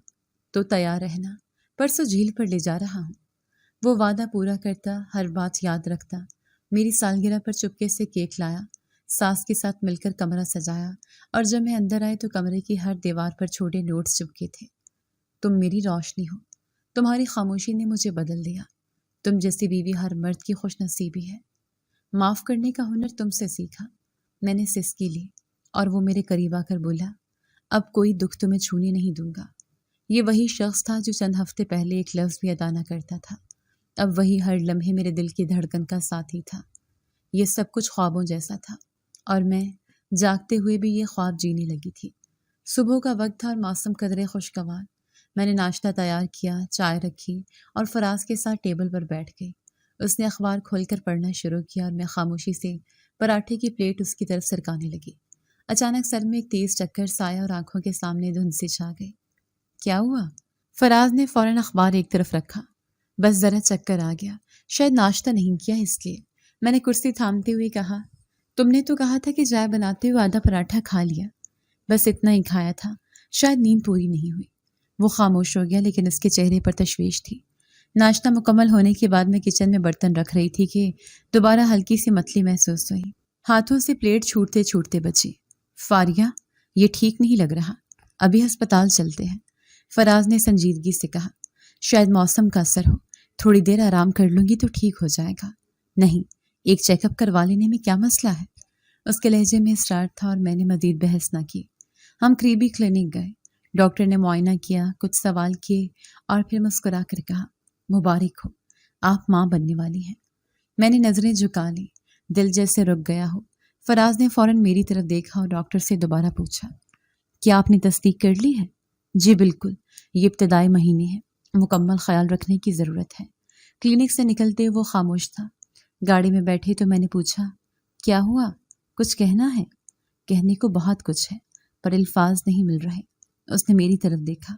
تو تیار رہنا، پرسوں جھیل پر لے جا رہا ہوں۔ وہ وعدہ پورا کرتا، ہر بات یاد رکھتا۔ میری سالگرہ پر چپکے سے کیک لایا، ساس کے ساتھ مل کر کمرہ سجایا، اور جب میں اندر آئی تو کمرے کی ہر دیوار پر چھوٹے نوٹس چپکے تھے۔ تم میری روشنی ہو، تمہاری خاموشی نے مجھے بدل دیا، تم جیسی بیوی ہر مرد کی خوش نصیبی ہے۔ معاف کرنے کا ہنر تم سے سیکھا۔ میں نے سسکی لی اور وہ میرے قریب آ کر بولا اب کوئی دکھ تمہیں چھونے نہیں دوں گا۔ یہ وہی شخص تھا جو چند ہفتے پہلے ایک لفظ بھی ادا نہ کرتا تھا، اب وہی ہر لمحے میرے دل کی دھڑکن کا ساتھی تھا۔ یہ سب کچھ خوابوں جیسا تھا اور میں جاگتے ہوئے بھی یہ خواب جینے لگی تھی۔ صبح کا وقت تھا اور موسم قدرے خوشگوار۔ میں نے ناشتہ تیار کیا، چائے رکھی اور فراز کے ساتھ ٹیبل پر بیٹھ گئی۔ اس نے اخبار کھول کر پڑھنا شروع کیا اور میں خاموشی سے پراٹھے کی پلیٹ اس کی طرف سرکانے لگی۔ اچانک سر میں ایک تیز چکر سایا اور آنکھوں کے سامنے دھند سی چھا گئی۔ کیا ہوا؟ فراز نے فوراً اخبار ایک طرف رکھا۔ بس ذرا چکر آ گیا، شاید ناشتہ نہیں کیا اس لیے۔ میں نے کرسی تھامتے ہوئے کہا تم نے تو کہا تھا کہ چائے بناتے ہوئے آدھا پراٹھا کھا لیا۔ بس اتنا ہی کھایا تھا، شاید نیند پوری نہیں ہوئی۔ وہ خاموش ہو گیا لیکن اس کے چہرے پر تشویش تھی۔ ناشتہ مکمل ہونے کے بعد میں کچن میں برتن رکھ رہی تھی کہ دوبارہ ہلکی سی متلی محسوس ہوئی۔ ہاتھوں سے پلیٹ چھوٹتے چھوٹتے بچی۔ فاریہ، یہ ٹھیک نہیں لگ رہا، ابھی ہسپتال چلتے ہیں، فراز نے سنجیدگی سے کہا۔ شاید موسم کا اثر ہو، تھوڑی دیر آرام کر لوں گی تو ٹھیک ہو جائے گا۔ نہیں، ایک چیک اپ کروا لینے میں کیا مسئلہ ہے؟ اس کے لہجے میں اسرار تھا اور میں نے مزید بحث نہ کی۔ ہم قریبی کلینک گئے، ڈاکٹر نے معائنہ کیا، کچھ سوال کیے اور پھر مسکرا کر کہا مبارک ہو، آپ ماں بننے والی ہیں۔ میں نے نظریں جھکا لی، دل جیسے رک گیا ہو۔ فراز نے فوراً میری طرف دیکھا اور ڈاکٹر سے دوبارہ پوچھا کیا آپ نے تصدیق کر لی ہے؟ جی بالکل، یہ ابتدائی مہینے ہیں، مکمل خیال رکھنے کی ضرورت ہے۔ کلینک سے نکلتے وہ خاموش تھا۔ گاڑی میں بیٹھے تو میں نے پوچھا کیا ہوا، کچھ کہنا ہے؟ کہنے کو بہت کچھ ہے پر الفاظ نہیں مل رہے۔ اس نے میری طرف دیکھا،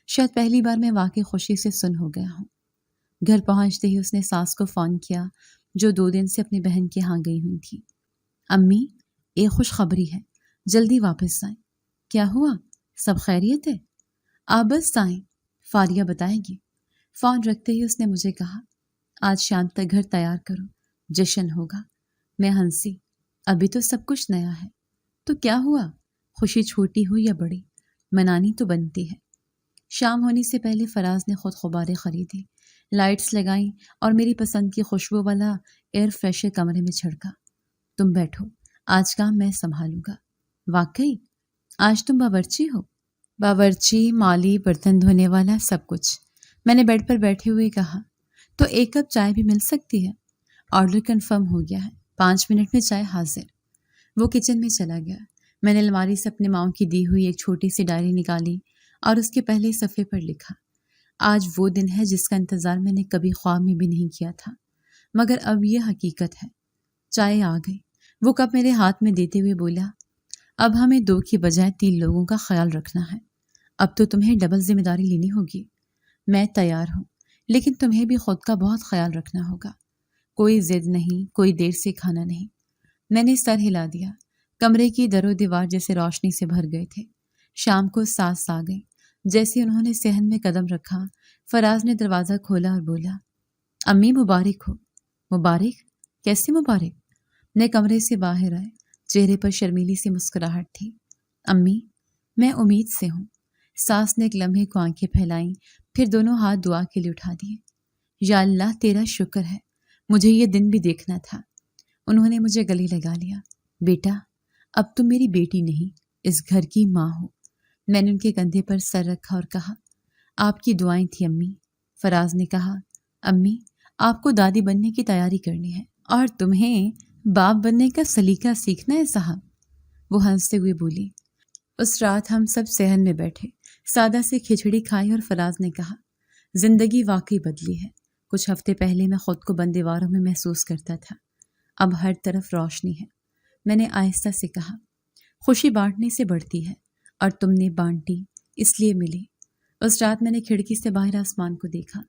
شاید پہلی بار میں واقعی خوشی سے سن ہو گیا ہوں۔ گھر پہنچتے ہی اس نے ساس کو فون کیا جو 2 دن سے اپنی بہن کے ہاں گئی ہوئی تھی۔ امی، ایک خوشخبری ہے، جلدی واپس آئیں۔ کیا ہوا؟ سب خیریت ہے؟ آپ بس آئیں، فاریہ بتائے گی۔ فون رکھتے ہی اس نے مجھے کہا آج شام تک گھر تیار کرو، جشن ہوگا۔ میں ہنسی، ابھی تو سب کچھ نیا ہے۔ تو کیا ہوا؟ خوشی چھوٹی ہو یا بڑی، منانی تو بنتی ہے۔ شام ہونے سے پہلے فراز نے خود غبارے خریدے، لائٹس لگائیں اور میری پسند کی خوشبو والا ایئر فریشر کمرے میں چھڑکا۔ تم بیٹھو، آج کام میں سنبھالوں گا۔ واقعی؟ آج تم باورچی ہو؟ باورچی، مالی، برتن دھونے والا، سب کچھ۔ میں نے بیڈ پر بیٹھے ہوئے کہا تو 1 کپ چائے بھی مل سکتی ہے؟ آرڈر کنفرم ہو گیا ہے، 5 منٹ میں چائے حاضر۔ وہ کچن میں چلا گیا۔ میں نے الماری سے اپنے ماؤں کی دی ہوئی ایک چھوٹی سی ڈائری نکالی اور اس کے پہلے صفحے پر لکھا آج وہ دن ہے جس کا انتظار میں نے کبھی خواب میں بھی نہیں کیا تھا، مگر اب یہ حقیقت ہے۔ چائے آ گئی۔ وہ کپ میرے ہاتھ میں دیتے ہوئے بولا اب ہمیں 2 کی بجائے 3 لوگوں کا خیال رکھنا ہے۔ اب تو تمہیں ڈبل ذمہ داری لینی ہوگی۔ میں تیار ہوں، لیکن تمہیں بھی خود کا بہت خیال رکھنا ہوگا۔ کوئی ضد نہیں، کوئی دیر سے کھانا نہیں۔ میں نے سر ہلا دیا۔ کمرے کی در و دیوار جیسے روشنی سے بھر گئے تھے۔ شام کو ساس آ گئی۔ جیسے انہوں نے صحن میں قدم رکھا، فراز نے دروازہ کھولا اور بولا امی مبارک ہو۔ مبارک؟ کیسے مبارک؟ میں کمرے سے باہر آئے، چہرے پر شرمیلی سی مسکراہٹ تھی۔ امی، میں امید سے ہوں۔ ساس نے ایک لمحے کو آنکھیں پھیلائیں، پھر دونوں ہاتھ دعا کے لیے اٹھا دیے۔ یا اللہ تیرا شکر ہے، مجھے یہ دن بھی دیکھنا تھا۔ انہوں نے مجھے گلے لگا لیا۔ بیٹا، اب تم میری بیٹی نہیں، اس گھر کی ماں ہو۔ میں نے ان کے کندھے پر سر رکھا اور کہا، آپ کی دعائیں تھی امی۔ فراز نے کہا، امی آپ کو دادی بننے کی تیاری کرنی ہے اور تمہیں باپ بننے کا سلیقہ سیکھنا ہے صاحب۔ وہ ہنستے ہوئے بولی۔ اس رات ہم سب صحن میں بیٹھے، سادہ سے کھچڑی کھائی اور فراز نے کہا، زندگی واقعی بدلی ہے۔ کچھ ہفتے پہلے میں خود کو بند دیواروں میں محسوس کرتا تھا، اب ہر طرف روشنی ہے۔ میں نے آہستہ سے کہا، خوشی بانٹنے سے بڑھتی ہے اور تم نے بانٹی اس لیے ملی۔ اس رات میں نے کھڑکی سے باہر آسمان کو دیکھا،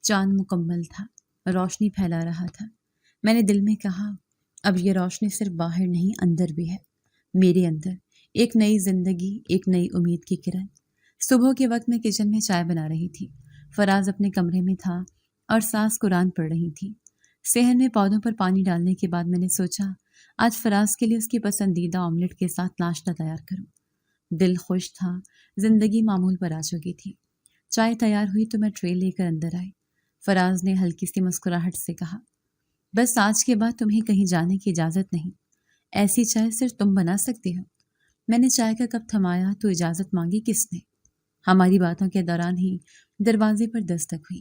چاند مکمل تھا، روشنی پھیلا رہا تھا۔ میں نے دل میں کہا، اب یہ روشنی صرف باہر نہیں اندر بھی ہے، میرے اندر ایک نئی زندگی، ایک نئی امید کی کرن۔ صبح کے وقت میں کچن میں چائے بنا رہی تھی، فراز اپنے کمرے میں تھا اور ساس قرآن پڑھ رہی تھی۔ صحن میں پودوں پر پانی ڈالنے کے بعد میں نے سوچا آج فراز کے لیے اس کی پسندیدہ آملیٹ کے ساتھ ناشتہ تیار کروں۔ دل خوش تھا، زندگی معمول پر آ چکی تھی۔ چائے تیار ہوئی تو میں ٹرے لے کر اندر آئی۔ فراز نے ہلکی سی مسکراہٹ سے کہا، بس آج کے بعد تمہیں کہیں جانے کی اجازت نہیں، ایسی چائے صرف تم بنا سکتی ہو۔ میں نے چائے کا کپ تھمایا تو اجازت مانگی کس نے؟ ہماری باتوں کے دوران ہی دروازے پر دستک ہوئی۔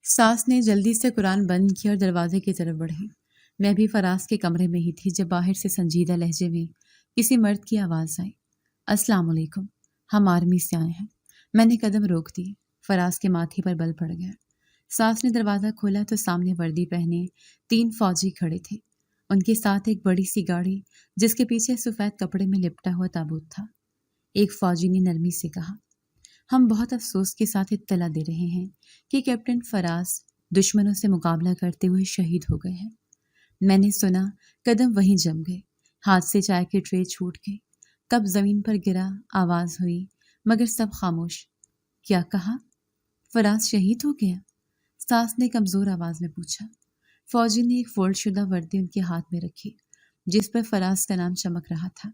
ساس نے جلدی سے قرآن بند کیا اور دروازے کی طرف بڑھی۔ میں بھی فراز کے کمرے میں ہی تھی جب باہر سے سنجیدہ لہجے میں کسی مرد کی آواز آئی، السلام علیکم، ہم آرمی سے آئے ہیں۔ میں نے قدم روک دی، فراز کے ماتھے پر بل پڑ گیا۔ ساس نے دروازہ کھولا تو سامنے وردی پہنے 3 فوجی کھڑے تھے، ان کے ساتھ ایک بڑی سی گاڑی جس کے پیچھے سفید کپڑے میں لپٹا ہوا تابوت تھا۔ ایک فوجی نے نرمی سے کہا، ہم بہت افسوس کے ساتھ اطلاع دے رہے ہیں کہ کیپٹن فراز دشمنوں سے مقابلہ کرتے ہوئے شہید ہو گئے ہیں۔ میں نے سنا، قدم وہیں جم گئے، ہاتھ سے چائے کے ٹرے چھوٹ گئے، کپ زمین پر گرا، آواز ہوئی، مگر سب خاموش۔ کیا کہا؟ فراز شہید ہو گیا؟ ساس نے کمزور آواز میں پوچھا۔ فوجی نے ایک فولڈ شدہ وردی ان کے ہاتھ میں رکھی جس پر فراز کا نام چمک رہا تھا۔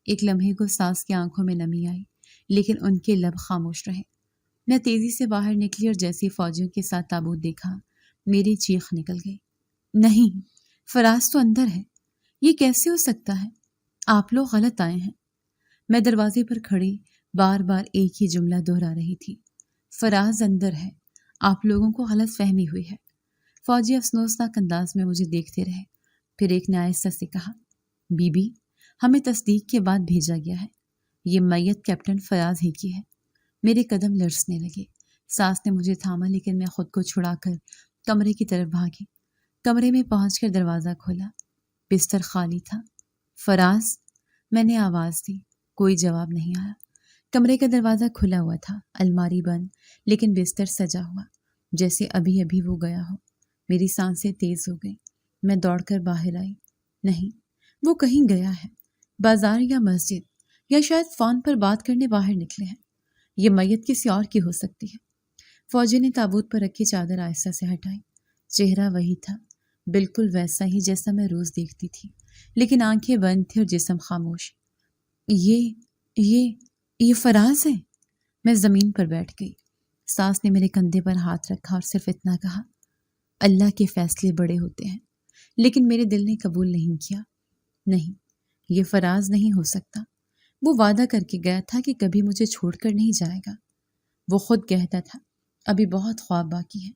ایک لمحے کو ساس کی آنکھوں میں نمی آئی لیکن ان کے لب خاموش رہے۔ میں تیزی سے باہر نکلی اور جیسے فوجیوں کے ساتھ تابوت دیکھا، میری چیخ نکل گئی، نہیں، فراز تو اندر ہے، یہ کیسے ہو سکتا ہے؟ آپ لوگ غلط آئے ہیں۔ میں دروازے پر کھڑی بار بار ایک ہی جملہ دہرا رہی تھی، فراز اندر ہے، آپ لوگوں کو غلط فہمی ہوئی ہے۔ فوجی افسوسناک انداز میں مجھے دیکھتے رہے، پھر ایک نے آہستہ سے کہا، بی بی ہمیں تصدیق کے بعد بھیجا گیا ہے، یہ میت کیپٹن فراز ہی کی ہے۔ میرے قدم لرزنے لگے، ساس نے مجھے تھاما لیکن میں خود کو چھڑا کر کمرے کی طرف بھاگی۔ کمرے میں پہنچ کر دروازہ کھولا، بستر خالی تھا۔ فراز، میں نے آواز دی، کوئی جواب نہیں آیا۔ کمرے کا دروازہ کھلا ہوا تھا، الماری بند، لیکن بستر سجا ہوا جیسے ابھی ابھی وہ گیا ہو۔ میری سانسیں تیز ہو گئیں، میں دوڑ کر باہر آئی۔ نہیں، وہ کہیں گیا ہے، بازار یا مسجد، یا شاید فون پر بات کرنے باہر نکلے ہیں۔ یہ میت کسی اور کی ہو سکتی ہے۔ فوجی نے تابوت پر رکھی چادر آہستہ سے ہٹائی۔ چہرہ وہی تھا، بالکل ویسا ہی جیسا میں روز دیکھتی تھی، لیکن آنکھیں بند تھی اور جسم خاموش۔ یہ فراز ہے؟ میں زمین پر بیٹھ گئی۔ ساس نے میرے کندھے پر ہاتھ رکھا اور صرف اتنا کہا، اللہ کے فیصلے بڑے ہوتے ہیں، لیکن میرے دل نے قبول نہیں کیا۔ نہیں، یہ فراز نہیں ہو سکتا۔ وہ وعدہ کر کے گیا تھا کہ کبھی مجھے چھوڑ کر نہیں جائے گا۔ وہ خود کہتا تھا، ابھی بہت خواب باقی ہے۔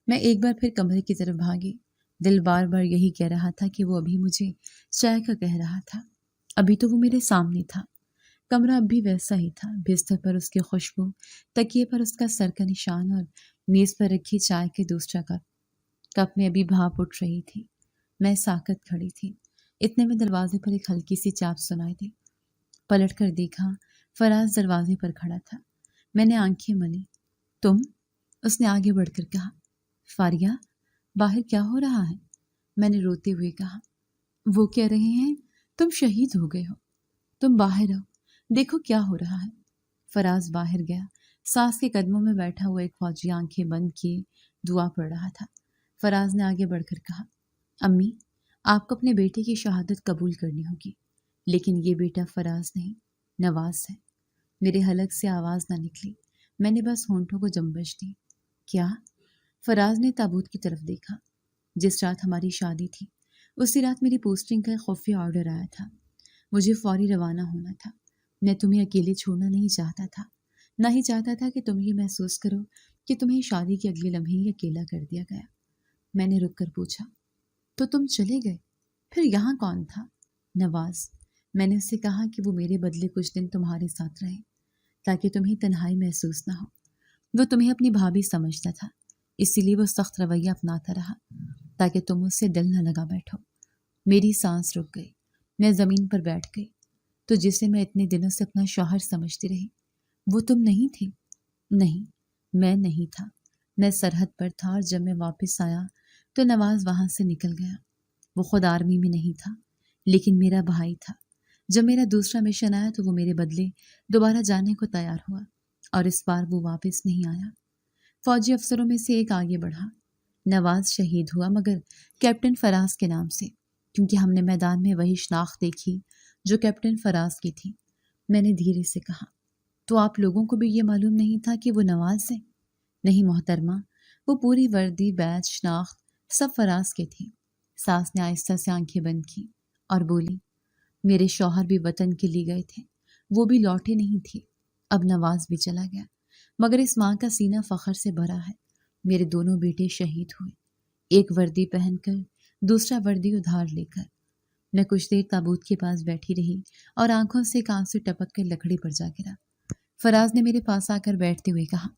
میں ایک بار پھر کمرے کی طرف بھاگی، دل بار بار یہی کہہ رہا تھا کہ وہ ابھی مجھے چائے کا کہہ رہا تھا۔ ابھی تو وہ میرے سامنے تھا، کمرہ اب بھی ویسا ہی تھا، بستر پر اس کی خوشبو، تکیے پر اس کا سر کا نشان اور میز پر رکھی چائے کے دوسرا کپ میں ابھی بھاپ اٹھ رہی تھی۔ میں ساکت کھڑی تھی، اتنے میں دروازے پر ایک ہلکی سی چاپ سنائی دی۔ پلٹ کر دیکھا، فراز دروازے پر کھڑا تھا۔ میں نے آنکھیں ملی۔ تم؟ اس نے آگے بڑھ کر کہا۔ فاریہ، باہر کیا ہو رہا ہے؟ میں نے روتے ہوئے کہا۔ وہ کہہ رہے ہیں تم شہید ہو گئے ہو، تم باہر آؤ، دیکھو کیا ہو رہا ہے۔ فراز باہر گیا، ساس کے قدموں میں بیٹھا ہوا ایک فوجی آنکھیں بند کیے دعا پڑھ رہا تھا۔ فراز نے آگے بڑھ کر کہا، امی، آپ کو اپنے بیٹے کی شہادت قبول کرنی ہوگی، لیکن یہ بیٹا فراز نہیں، نواز ہے۔ میرے حلق سے آواز نہ نکلی، میں نے بس ہونٹوں کو جنبش دی۔ کیا؟ فراز نے تابوت کی طرف دیکھا۔ جس رات ہماری شادی تھی اسی رات میری پوسٹنگ کا ایک خفیہ آرڈر آیا تھا، مجھے فوری روانہ ہونا تھا۔ میں تمہیں اکیلے چھوڑنا نہیں چاہتا تھا، نہ ہی چاہتا تھا کہ تم یہ محسوس کرو کہ تمہیں شادی کے اگلے لمحے ہی اکیلا کر دیا گیا۔ میں نے رک کر پوچھا، تو تم چلے گئے، پھر یہاں کون تھا؟ نواز۔ میں نے اس سے کہا کہ وہ میرے بدلے کچھ دن تمہارے ساتھ رہے تاکہ تمہیں تنہائی محسوس نہ ہو۔ وہ تمہیں اپنی بھابھی سمجھتا تھا، اسی لیے وہ سخت رویہ اپناتا رہا تاکہ تم اس سے دل نہ لگا بیٹھو۔ میری سانس رک گئی، میں زمین پر بیٹھ گئی۔ تو جسے میں اتنے دنوں سے اپنا شوہر سمجھتی رہی، وہ تم نہیں تھی؟ نہیں، میں نہیں تھا۔ میں سرحد پر تھا، اور جب میں واپس آیا تو نواز وہاں سے نکل گیا۔ وہ خود آرمی میں نہیں تھا، لیکن میرا بھائی تھا۔ جب میرا دوسرا مشن آیا تو وہ میرے بدلے دوبارہ جانے کو تیار ہوا، اور اس بار وہ واپس نہیں آیا۔ فوجی افسروں میں سے ایک آگے بڑھا۔ نواز شہید ہوا، مگر کیپٹن فراز کے نام سے، کیونکہ ہم نے میدان میں وہی شناخت دیکھی جو کیپٹن فراز کی تھی۔ میں نے دھیرے سے کہا، تو آپ لوگوں کو بھی یہ معلوم نہیں تھا کہ وہ نواز ہے؟ نہیں محترمہ، وہ پوری وردی، بیج، شناخت سب فراز کے تھی۔ ساس نے آہستہ سے آنکھیں بند کی اور بولی، میرے شوہر بھی وطن کے لیے گئے تھے، وہ بھی لوٹے نہیں تھے۔ اب نواز بھی چلا گیا، مگر اس ماں کا سینہ فخر سے بھرا ہے۔ میرے دونوں بیٹے شہید ہوئے، ایک وردی پہن کر، دوسرا وردی ادھار لے کر۔ میں کچھ دیر تابوت کے پاس بیٹھی رہی اور آنکھوں سے ایک آنسو ٹپک کر لکڑی پر جا گرا۔ فراز نے میرے پاس آ کر بیٹھتے ہوئے کہا،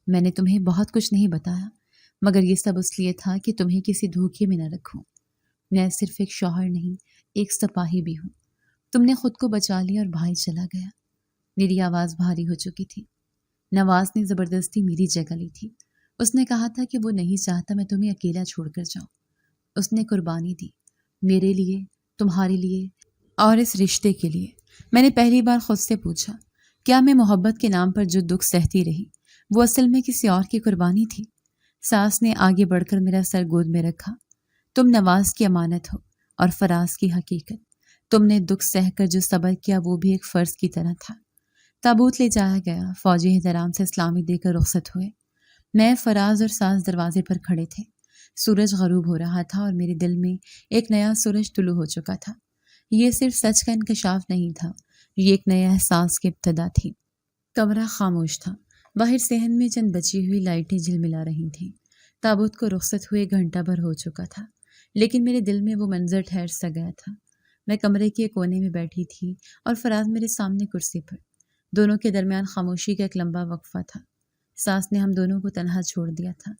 میں نے تمہیں بہت کچھ نہیں بتایا، مگر یہ سب اس لیے تھا کہ تمہیں کسی دھوکے میں نہ رکھوں۔ میں صرف ایک شوہر نہیں، ایک سپاہی بھی ہوں۔ تم نے خود کو بچا لیا اور بھائی چلا گیا۔ میری آواز بھاری ہو چکی تھی۔ نواز نے زبردستی میری جگہ لی تھی۔ اس نے کہا تھا کہ وہ نہیں چاہتا میں تمہیں اکیلا چھوڑ کر جاؤں۔ اس نے قربانی دی، میرے لیے، تمہارے لیے اور اس رشتے کے لیے۔ میں نے پہلی بار خود سے پوچھا، کیا میں محبت کے نام پر جو دکھ سہتی رہی وہ اصل میں کسی اور کی قربانی تھی؟ ساس نے آگے بڑھ کر میرا سر گود میں رکھا۔ تم نواز کی امانت ہو اور فراز کی حقیقت۔ تم نے دکھ سہ کر جو صبر کیا وہ بھی ایک فرض کی طرح تھا۔ تابوت لے جایا گیا، فوجی احترام سے اسلامی دے کر رخصت ہوئے۔ میں، فراز اور ساس دروازے پر کھڑے تھے۔ سورج غروب ہو رہا تھا اور میرے دل میں ایک نیا سورج طلوع ہو چکا تھا۔ یہ صرف سچ کا انکشاف نہیں تھا، یہ ایک نیا احساس کی ابتدا تھی۔ کمرہ خاموش تھا، باہر صحن میں چند بچی ہوئی لائٹیں جھلملا رہی تھیں۔ تابوت کو رخصت ہوئے گھنٹہ بھر ہو چکا تھا، لیکن میرے دل میں وہ منظر ٹھہر سا گیا تھا۔ میں کمرے کے کونے میں بیٹھی تھی اور فراز میرے سامنے کرسی پر۔ دونوں کے درمیان خاموشی کا ایک لمبا وقفہ تھا۔ ساس نے ہم دونوں کو تنہا چھوڑ دیا تھا،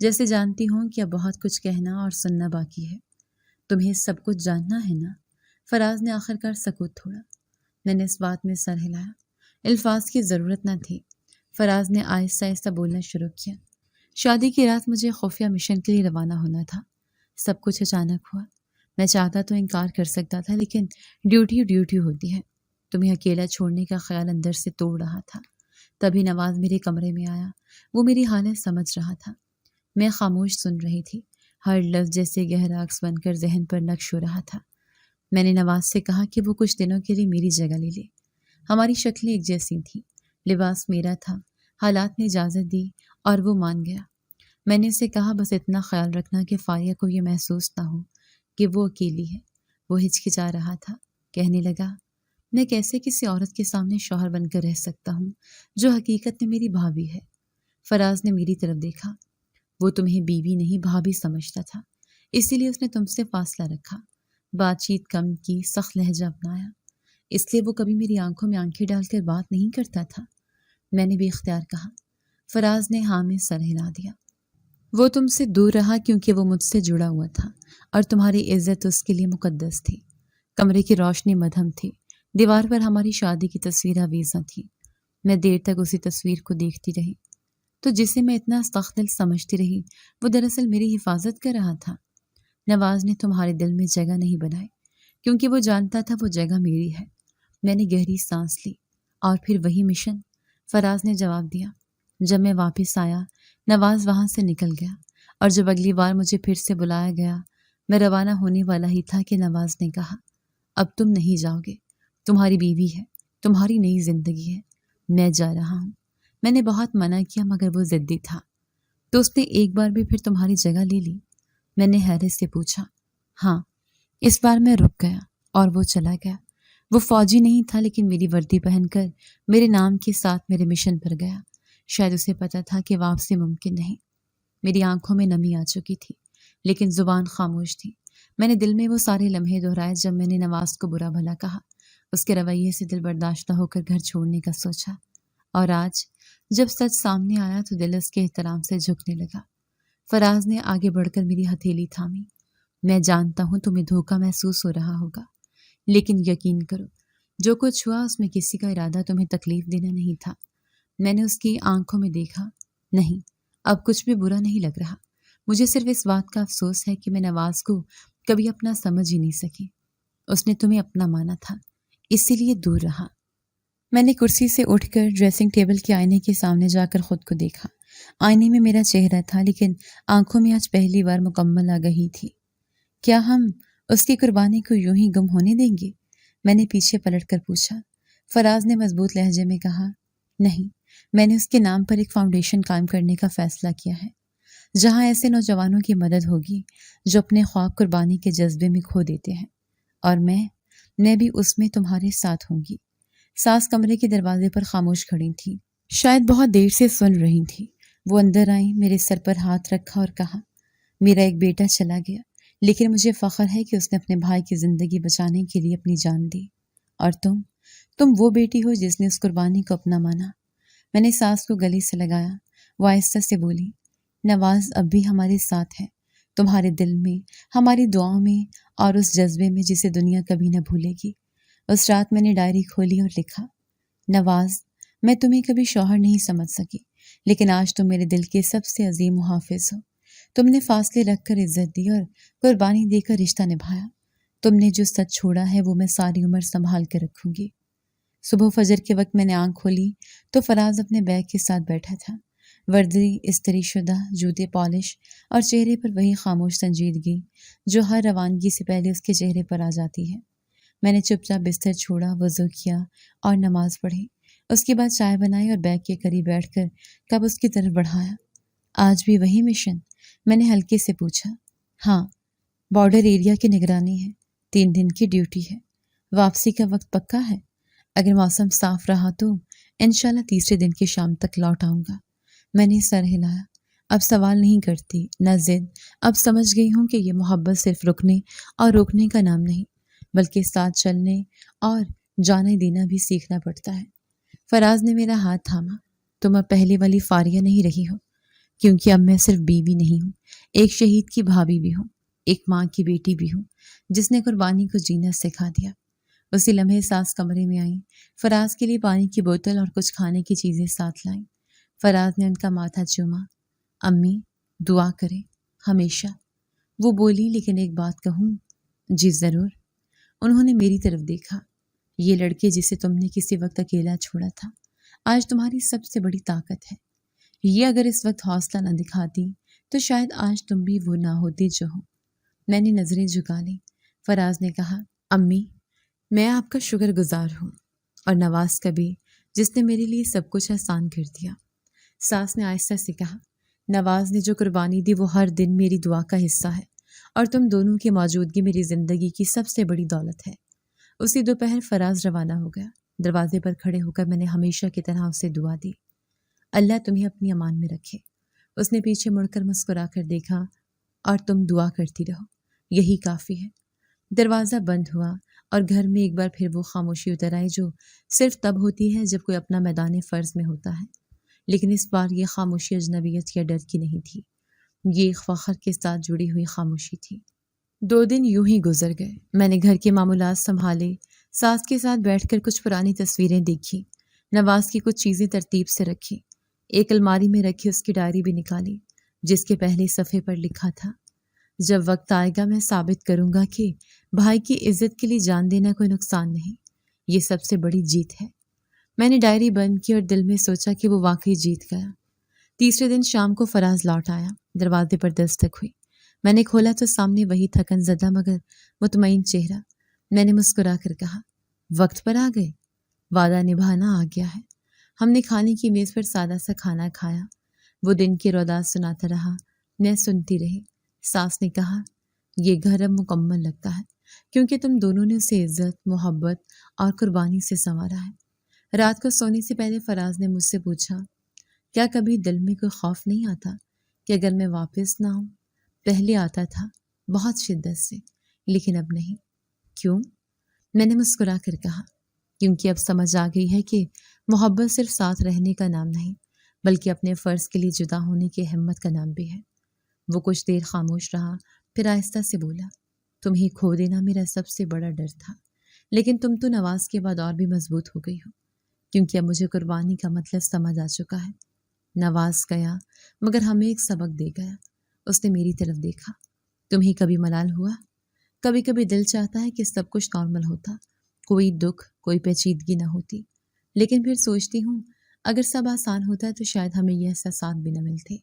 جیسے جانتی ہوں کہ اب بہت کچھ کہنا اور سننا باقی ہے۔ تمہیں سب کچھ جاننا ہے نا؟ فراز نے آخر کار سکوت توڑا۔ میں نے اس بات میں سر ہلایا۔ الفاظ کی ضرورت نہ تھی۔ فراز نے آہستہ آہستہ بولنا شروع کیا۔ شادی کی رات مجھے خفیہ مشن کے لیے روانہ ہونا تھا۔ سب کچھ اچانک ہوا۔ میں چاہتا تو انکار کر سکتا تھا، لیکن ڈیوٹی ہوتی ہے۔ تمہیں اکیلا چھوڑنے کا خیال اندر سے توڑ رہا تھا۔ تبھی نواز میرے کمرے میں آیا۔ وہ میری حالت سمجھ رہا تھا۔ میں خاموش سن رہی تھی، ہر لفظ جیسے گہرا عکس بن کر ذہن پر نقش ہو رہا تھا۔ میں نے نواز سے کہا کہ وہ کچھ دنوں کے لیے میری جگہ لے لے۔ ہماری شکلیں ایک جیسی تھیں، لباس میرا تھا، حالات نے اجازت دی اور وہ مان گیا۔ میں نے اسے کہا، بس اتنا خیال رکھنا کہ فاریہ کو یہ محسوس نہ ہو کہ وہ اکیلی ہے۔ وہ ہچکچا رہا تھا، کہنے لگا، میں کیسے کسی عورت کے سامنے شوہر بن کر رہ سکتا ہوں جو حقیقت میں میری بھابھی ہے؟ فراز نے میری طرف دیکھا۔ وہ تمہیں بیوی نہیں بھابھی سمجھتا تھا، اسی لیے اس نے تم سے فاصلہ رکھا، بات چیت کم کی، سخت لہجہ اپنایا۔ اس لیے وہ کبھی میری آنکھوں میں آنکھیں ڈال کر بات نہیں کرتا تھا۔ میں نے بھی اختیار کہا۔ فراز نے ہاں میں سر ہلا دیا۔ وہ تم سے دور رہا کیونکہ وہ مجھ سے جڑا ہوا تھا اور تمہاری عزت اس کے لیے مقدس تھی۔ کمرے کی روشنی مدھم تھی، دیوار پر ہماری شادی کی تصویر آویزاں تھی۔ میں دیر تک اسی تصویر کو دیکھتی رہی۔ تو جسے میں اتنا سخت دل سمجھتی رہی وہ دراصل میری حفاظت کر رہا تھا۔ نواز نے تمہارے دل میں جگہ نہیں بنائی کیونکہ وہ جانتا تھا وہ جگہ میری ہے۔ میں نے گہری سانس لی۔ اور پھر وہی مشن؟ فراز نے جواب دیا۔ جب میں واپس آیا نواز وہاں سے نکل گیا، اور جب اگلی بار مجھے پھر سے بلایا گیا میں روانہ ہونے والا ہی تھا کہ نواز نے کہا، اب تم نہیں جاؤ گے، تمہاری بیوی ہے، تمہاری نئی زندگی ہے، میں جا رہا ہوں۔ میں نے بہت منع کیا مگر وہ ضدی تھا۔ تو اس نے ایک بار بھی پھر تمہاری جگہ لے لی؟ میں نے حیرت سے پوچھا۔ ہاں، اس بار میں رک گیا اور وہ چلا گیا۔ وہ فوجی نہیں تھا لیکن میری وردی پہن کر میرے نام کے ساتھ میرے مشن پر گیا۔ شاید اسے پتہ تھا کہ واپسی ممکن نہیں۔ میری آنکھوں میں نمی آ چکی تھی لیکن زبان خاموش تھی۔ میں نے دل میں وہ سارے لمحے دہرائے جب میں نے نواز کو برا بھلا کہا، اس کے رویے سے دل برداشتہ ہو کر گھر چھوڑنے کا سوچا، اور آج جب سچ سامنے آیا تو دل اس کے احترام سے جھکنے لگا۔ فراز نے آگے بڑھ کر میری ہتھیلی تھامی۔ میں جانتا ہوں تمہیں دھوکہ محسوس ہو رہا ہوگا، لیکن یقین کرو جو کچھ ہوا اس میں کسی کا ارادہ تمہیں تکلیف دینا نہیں تھا۔ میں نے اس کی آنکھوں میں دیکھا، نہیں اب کچھ بھی برا نہیں لگ رہا۔ مجھے صرف اس بات کا افسوس ہے کہ میں نواز کو کبھی اپنا سمجھ ہی نہیں سکی۔ اس نے تمہیں اپنا مانا تھا، اسی لیے دور رہا۔ میں نے کرسی سے اٹھ کر ڈریسنگ ٹیبل کے آئینے کے سامنے جا کر خود کو دیکھا۔ آئینے میں میرا چہرہ تھا لیکن آنکھوں میں آج پہلی بار مکمل آگہی تھی۔ کیا ہم اس کی قربانی کو یوں ہی گم ہونے دیں گے؟ میں نے پیچھے پلٹ کر پوچھا۔ فراز نے مضبوط لہجے میں کہا، نہیں، میں نے اس کے نام پر ایک فاؤنڈیشن قائم کرنے کا فیصلہ کیا ہے جہاں ایسے نوجوانوں کی مدد ہوگی جو اپنے خواب قربانی کے جذبے میں کھو دیتے ہیں، اور میں بھی اس میں تمہارے ساتھ ہوں گی۔ ساس کمرے کے دروازے پر خاموش کھڑی تھی، شاید بہت دیر سے سن رہی تھی۔ وہ اندر آئیں، میرے سر پر ہاتھ رکھا اور کہا، میرا ایک بیٹا چلا گیا لیکن مجھے فخر ہے کہ اس نے اپنے بھائی کی زندگی بچانے کے لیے اپنی جان دی، اور تم وہ بیٹی ہو جس نے اس قربانی کو اپنا مانا۔ میں نے ساس کو گلے سے لگایا۔ وہ آہستہ سے بولی، نواز اب بھی ہمارے ساتھ ہے، تمہارے دل میں، ہماری دعاؤں میں، اور اس جذبے میں جسے دنیا کبھی نہ بھولے گی۔ اس رات میں نے ڈائری کھولی اور لکھا، نواز، میں تمہیں کبھی شوہر نہیں سمجھ سکی لیکن آج تم میرے دل کے سب سے عظیم محافظ ہو۔ تم نے فاصلے رکھ کر عزت دی اور قربانی دے کر رشتہ نبھایا۔ تم نے جو سچ چھوڑا ہے وہ میں ساری عمر سنبھال کے رکھوں گی۔ صبح فجر کے وقت میں نے آنکھ کھولی تو فراز اپنے بیگ کے ساتھ بیٹھا تھا، وردی استری شدہ، جوتے پالش، اور چہرے پر وہی خاموش سنجیدگی جو ہر روانگی سے پہلے اس کے چہرے پر آ جاتی ہے۔ میں نے چپ چاپ بستر چھوڑا، وضو کیا اور نماز پڑھی۔ اس کے بعد چائے بنائی اور بیگ کے قریب بیٹھ کر کب اس کی طرف بڑھایا۔ آج بھی وہی مشن؟ میں نے ہلکے سے پوچھا۔ ہاں، بارڈر ایریا کی نگرانی ہے، 3 دن کی ڈیوٹی ہے۔ واپسی کا وقت پکا ہے؟ اگر موسم صاف رہا تو انشاءاللہ تیسرے دن کی شام تک لوٹ آؤں گا۔ میں نے سر ہلایا۔ اب سوال نہیں کرتی، نہ ضد۔ اب سمجھ گئی ہوں کہ یہ محبت صرف رکنے اور روکنے کا نام نہیں بلکہ ساتھ چلنے اور جانے دینا بھی سیکھنا پڑتا ہے۔ فراز نے میرا ہاتھ تھاما۔ تم اب پہلے والی فاریہ نہیں رہی ہو، کیونکہ اب میں صرف بیوی نہیں ہوں، ایک شہید کی بھابھی بھی ہوں، ایک ماں کی بیٹی بھی ہوں جس نے قربانی کو جینا سکھا دیا۔ اسی لمحے ساس کمرے میں آئیں، فراز کے لیے پانی کی بوتل اور کچھ کھانے کی چیزیں ساتھ لائیں۔ فراز نے ان کا ماتھا چوما۔ امی، دعا کریں ہمیشہ، وہ بولی، لیکن ایک بات کہوں؟ جی ضرور۔ انہوں نے میری طرف دیکھا۔ یہ لڑکے جسے تم نے کسی وقت اکیلا چھوڑا تھا آج تمہاری سب سے بڑی طاقت ہے۔ یہ اگر اس وقت حوصلہ نہ دکھاتی تو شاید آج تم بھی وہ نہ ہوتی جو ہو۔ میں نے نظریں جھکا لیں۔ فراز نے کہا، امی، میں آپ کا شکر گزار ہوں، اور نواز کا بھی، جس نے میرے لیے سب کچھ آسان کر دیا۔ ساس نے آہستہ سے کہا، نواز نے جو قربانی دی وہ ہر دن میری دعا کا حصہ ہے، اور تم دونوں کی موجودگی میری زندگی کی سب سے بڑی دولت ہے۔ اسی دوپہر فراز روانہ ہو گیا۔ دروازے پر کھڑے ہو کر میں نے ہمیشہ کی طرح اسے دعا دی، اللہ تمہیں اپنی امان میں رکھے۔ اس نے پیچھے مڑ کر مسکرا کر دیکھا، اور تم دعا کرتی رہو، یہی کافی ہے۔ دروازہ بند ہوا اور گھر میں ایک بار پھر وہ خاموشی اتر آئی جو صرف تب ہوتی ہے جب کوئی اپنا میدان فرض میں ہوتا ہے، لیکن اس بار یہ خاموشی اجنبیت یا ڈر کی نہیں تھی، یہ ایک فخر کے ساتھ جڑی ہوئی خاموشی تھی۔ 2 دن یوں ہی گزر گئے۔ میں نے گھر کے معمولات سنبھالے، ساس کے ساتھ بیٹھ کر کچھ پرانی تصویریں دیکھی، نواز کی کچھ چیزیں ترتیب سے رکھی، ایک الماری میں رکھی اس کی ڈائری بھی نکالی جس کے پہلے صفحے پر لکھا تھا، جب وقت آئے گا میں ثابت کروں گا کہ بھائی کی عزت کے لیے جان دینا کوئی نقصان نہیں، یہ سب سے بڑی جیت ہے۔ میں نے ڈائری بند کی اور دل میں سوچا کہ وہ واقعی جیت گیا۔ تیسرے دن شام کو فراز لوٹ آیا۔ دروازے پر دستک ہوئی۔ میں نے کھولا تو سامنے وہی تھکن زدہ مگر مطمئن چہرہ۔ میں نے مسکرا کر کہا، وقت پر آ گئے، وعدہ نبھانا آ گیا ہے۔ ہم نے کھانے کی میز پر سادہ سا کھانا کھایا۔ وہ دن کی رودات سناتا رہا، میں سنتی رہی۔ ساس نے کہا، یہ گھر اب مکمل لگتا ہے، کیونکہ تم دونوں نے اسے عزت، محبت اور قربانی سے سنوارا ہے۔ رات کو سونے سے پہلے فراز نے مجھ سے پوچھا، کیا کبھی دل میں کوئی خوف نہیں آتا کہ اگر میں واپس نہ آؤں؟ پہلے آتا تھا، بہت شدت سے، لیکن اب نہیں۔ کیوں؟ میں نے مسکرا کر کہا، کیونکہ اب سمجھ آ گئی ہے کہ محبت صرف ساتھ رہنے کا نام نہیں، بلکہ اپنے فرض کے لیے جدا ہونے کی ہمت کا نام بھی ہے۔ وہ کچھ دیر خاموش رہا، پھر آہستہ سے بولا، تمہیں کھو دینا میرا سب سے بڑا ڈر تھا، لیکن تم تو نواز کے بعد اور بھی مضبوط ہو گئی ہو، کیونکہ اب مجھے قربانی کا مطلب سمجھ آ چکا ہے۔ نواز گیا، مگر ہمیں ایک سبق دے گیا۔ اس نے میری طرف دیکھا، تمہیں کبھی ملال ہوا؟ کبھی کبھی دل چاہتا ہے کہ سب کچھ نارمل ہوتا، کوئی دکھ، کوئی پیچیدگی نہ ہوتی، لیکن پھر سوچتی ہوں اگر سب آسان ہوتا ہے تو شاید ہمیں یہ احساسات بھی نہ ملتے۔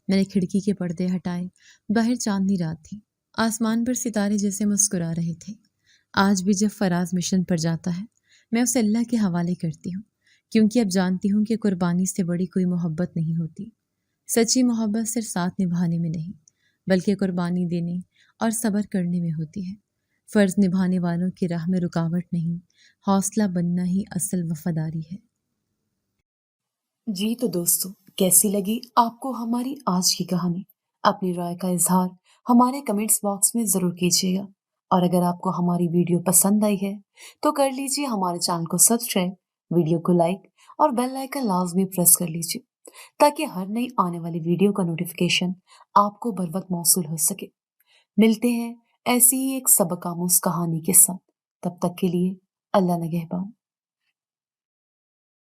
میں نے کھڑکی کے پردے ہٹائے، باہر چاندنی رات تھی، آسمان پر ستارے جیسے مسکرا رہے تھے۔ آج بھی جب فراز مشن پر جاتا ہے میں اسے اللہ کے حوالے کرتی ہوں، کیونکہ اب جانتی ہوں کہ قربانی سے بڑی کوئی محبت نہیں ہوتی۔ سچی محبت صرف ساتھ نبھانے میں نہیں، بلکہ قربانی دینے اور صبر کرنے میں ہوتی ہے۔ فرض نبھانے والوں کی راہ میں رکاوٹ نہیں، حوصلہ بننا ہی اصل وفاداری ہے۔ جی تو دوستو، کیسی لگی آپ کو ہماری آج کی کہانی؟ اپنی رائے کا اظہار ہمارے کمنٹس باکس میں ضرور کیجیے گا، اور اگر آپ کو ہماری ویڈیو پسند آئی ہے تو کر لیجیے ہمارے چینل کو سبسکرائب، ویڈیو کو لائک اور بیل آئیکن لازمی پریس کر لیجیے تاکہ ہر نئی آنے والی ویڈیو کا نوٹیفیکیشن آپ کو بر وقت موصول ہو سکے۔ ملتے ہیں ایسی ہی ایک سبق آموز کہانی کے ساتھ، تب تک کے لیے اللہ نگہبان۔